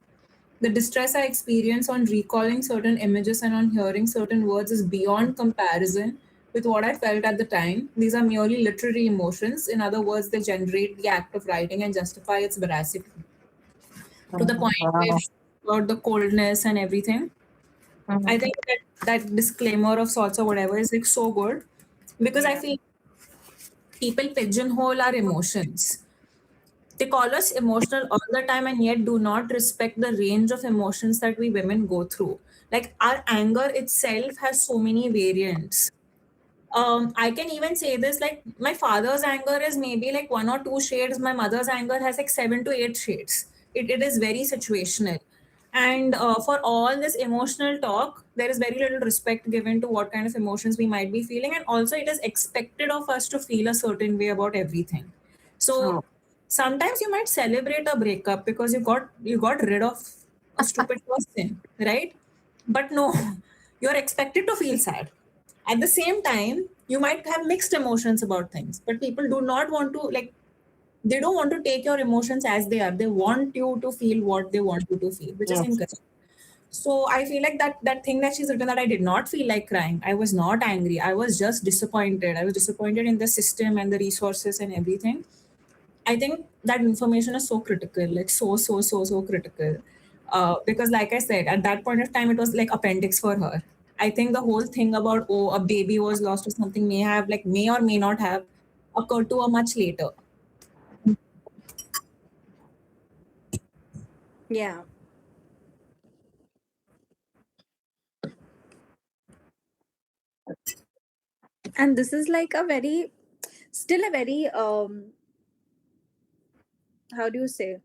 The distress I experience on recalling certain images and on hearing certain words is beyond comparison with what I felt at the time. These are merely literary emotions. In other words, they generate the act of writing and justify its veracity to the point where Wow. about the coldness and everything. I think that disclaimer of sorts or whatever is like so good because I feel people pigeonhole our emotions. They call us emotional all the time and yet do not respect the range of emotions that we women go through. Like our anger itself has so many variants. I can even say this like my father's anger is maybe like 1 or 2 shades. My mother's anger has like 7 to 8 shades. It is very situational. And for all this emotional talk, there is very little respect given to what kind of emotions we might be feeling. And also, it is expected of us to feel a certain way about everything. So sometimes you might celebrate a breakup because you got rid of a stupid person, right? But no, you're expected to feel sad. At the same time, you might have mixed emotions about things, but people do not want to like they don't want to take your emotions as they are. They want you to feel what they want you to feel, which is incorrect. So I feel like that thing that she's written, that I did not feel like crying. I was not angry. I was just disappointed. I was disappointed in the system and the resources and everything. I think that information is so critical, like so critical. Because, like I said, at that point of time, it was like appendix for her. I think the whole thing about a baby was lost or something may or may not have occurred to her much later. Yeah. And this is like still a very, how do you say,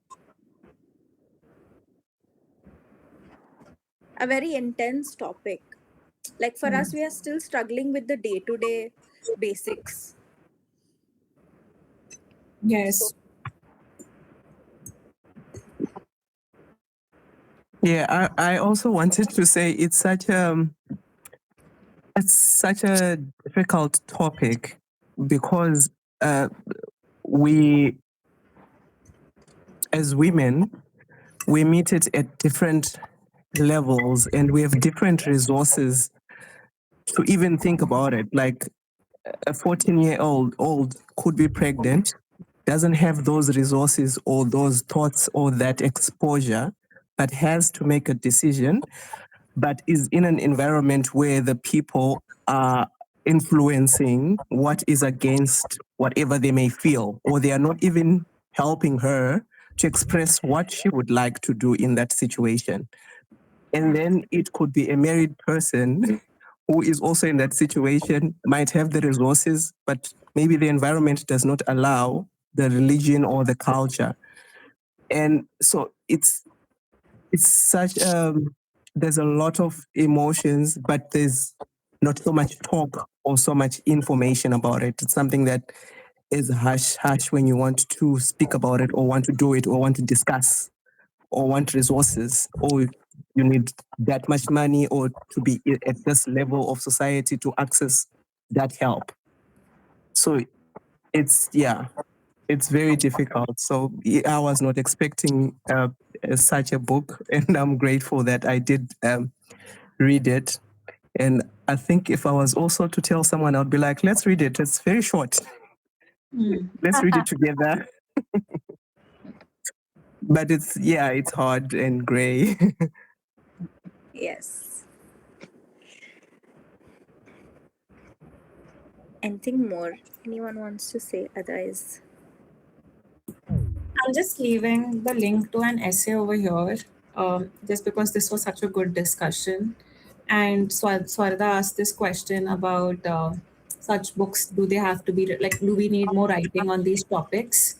a very intense topic. Like for us, we are still struggling with the day to day basics. Yes. Yeah, I also wanted to say it's such a difficult topic because we as women we meet it at different levels and we have different resources to even think about it. Like a 14-year-old could be pregnant, doesn't have those resources or those thoughts or that exposure, but has to make a decision, but is in an environment where the people are influencing what is against whatever they may feel, or they are not even helping her to express what she would like to do in that situation. And then it could be a married person who is also in that situation, might have the resources, but maybe the environment does not allow the religion or the culture. And so it's such there's a lot of emotions, but there's not so much talk or so much information about it. It's something that is hush when you want to speak about it or want to do it or want to discuss or want resources or you need that much money or to be at this level of society to access that help. So it's very difficult. So I was not expecting such a book, and I'm grateful that I did read it. And I think if I was also to tell someone, I'd be like, let's read it. It's very short. Let's read it together. But it's hard and gray. Yes. Anything more anyone wants to say? Otherwise, I'm just leaving the link to an essay over here, just because this was such a good discussion. And Swarda asked this question about such books. Do they have to be like? Do we need more writing on these topics?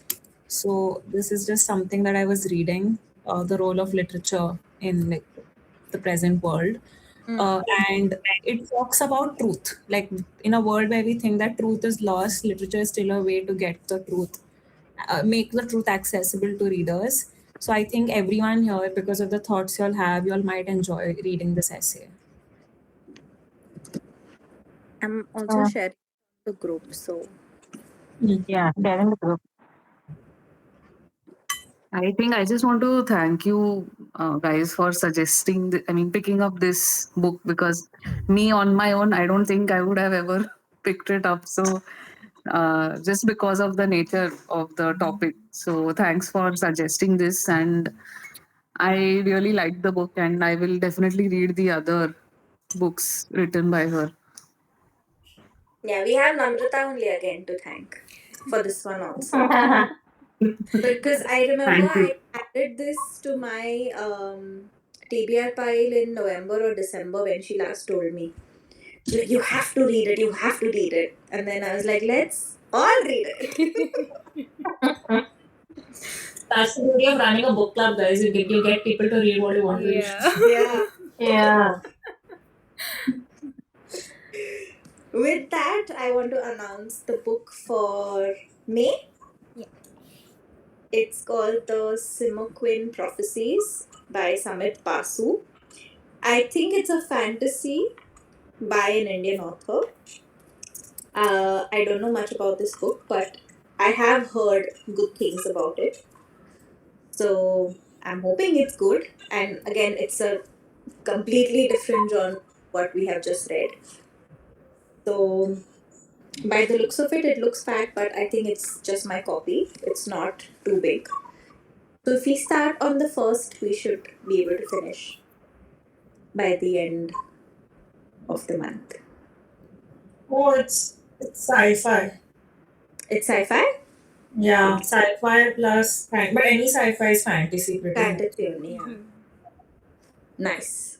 So this is just something that I was reading. The role of literature in like the present world. And it talks about truth. Like in a world where we think that truth is lost, literature is still a way to get the truth, make the truth accessible to readers. So I think everyone here, because of the thoughts you'll have, you'll might enjoy reading this essay. I'm also sharing the group. So Yeah, sharing the group. I think I just want to thank you guys, for suggesting. Picking up this book, because me on my own, I don't think I would have ever picked it up. So just because of the nature of the topic. So thanks for suggesting this, and I really liked the book, and I will definitely read the other books written by her. Yeah, we have Namrata only again to thank for this one also. Because I remember Thank you. I added this to my TBR pile in November or December when she last told me. She's like, you have to read it, you have to read it. And then I was like, let's all read it. That's the beauty of running a book club, guys. You get people to read what you want to read. Yeah. Yeah. With that, I want to announce the book for May. Yeah. It's called The Simoquin Prophecies by Samit Basu. I think it's a fantasy by an Indian author. I don't know much about this book, but I have heard good things about it. So I'm hoping it's good. And again, it's a completely different genre what we have just read. So by the looks of it, it looks fat, but I think it's just my copy. It's not too big. So if we start on the first, we should be able to finish by the end of the month. Oh, it's sci-fi. It's sci-fi? Yeah, sci-fi plus but any sci-fi is fantasy pretty much. Fantasy only, yeah. Nice.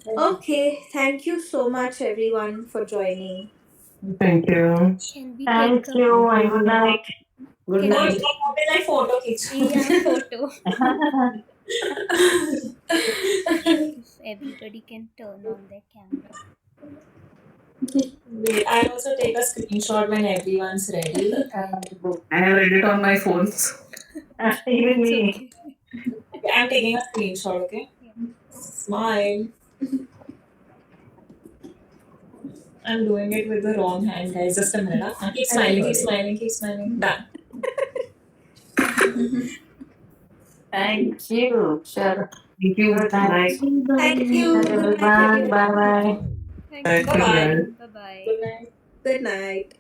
Okay, thank you so much everyone for joining. Thank you. Can we Thank take you and good night. Good Can night. Like photo a photo? If everybody can turn on their camera. Wait, I'll also take a screenshot when everyone's ready. I have read it on my phone. Even me. Okay. I'm taking a screenshot, okay? Yeah. Smile. I'm doing it with the wrong hand, guys. Just a minute. Huh? Keep smiling, keep smiling, keep smiling. Done. Thank you. Sure. Thank you. Good night. Thank you. Good night, Everyone. everyone. Bye bye. Thank Thank you. you, guys. Bye bye. Good night. Good night.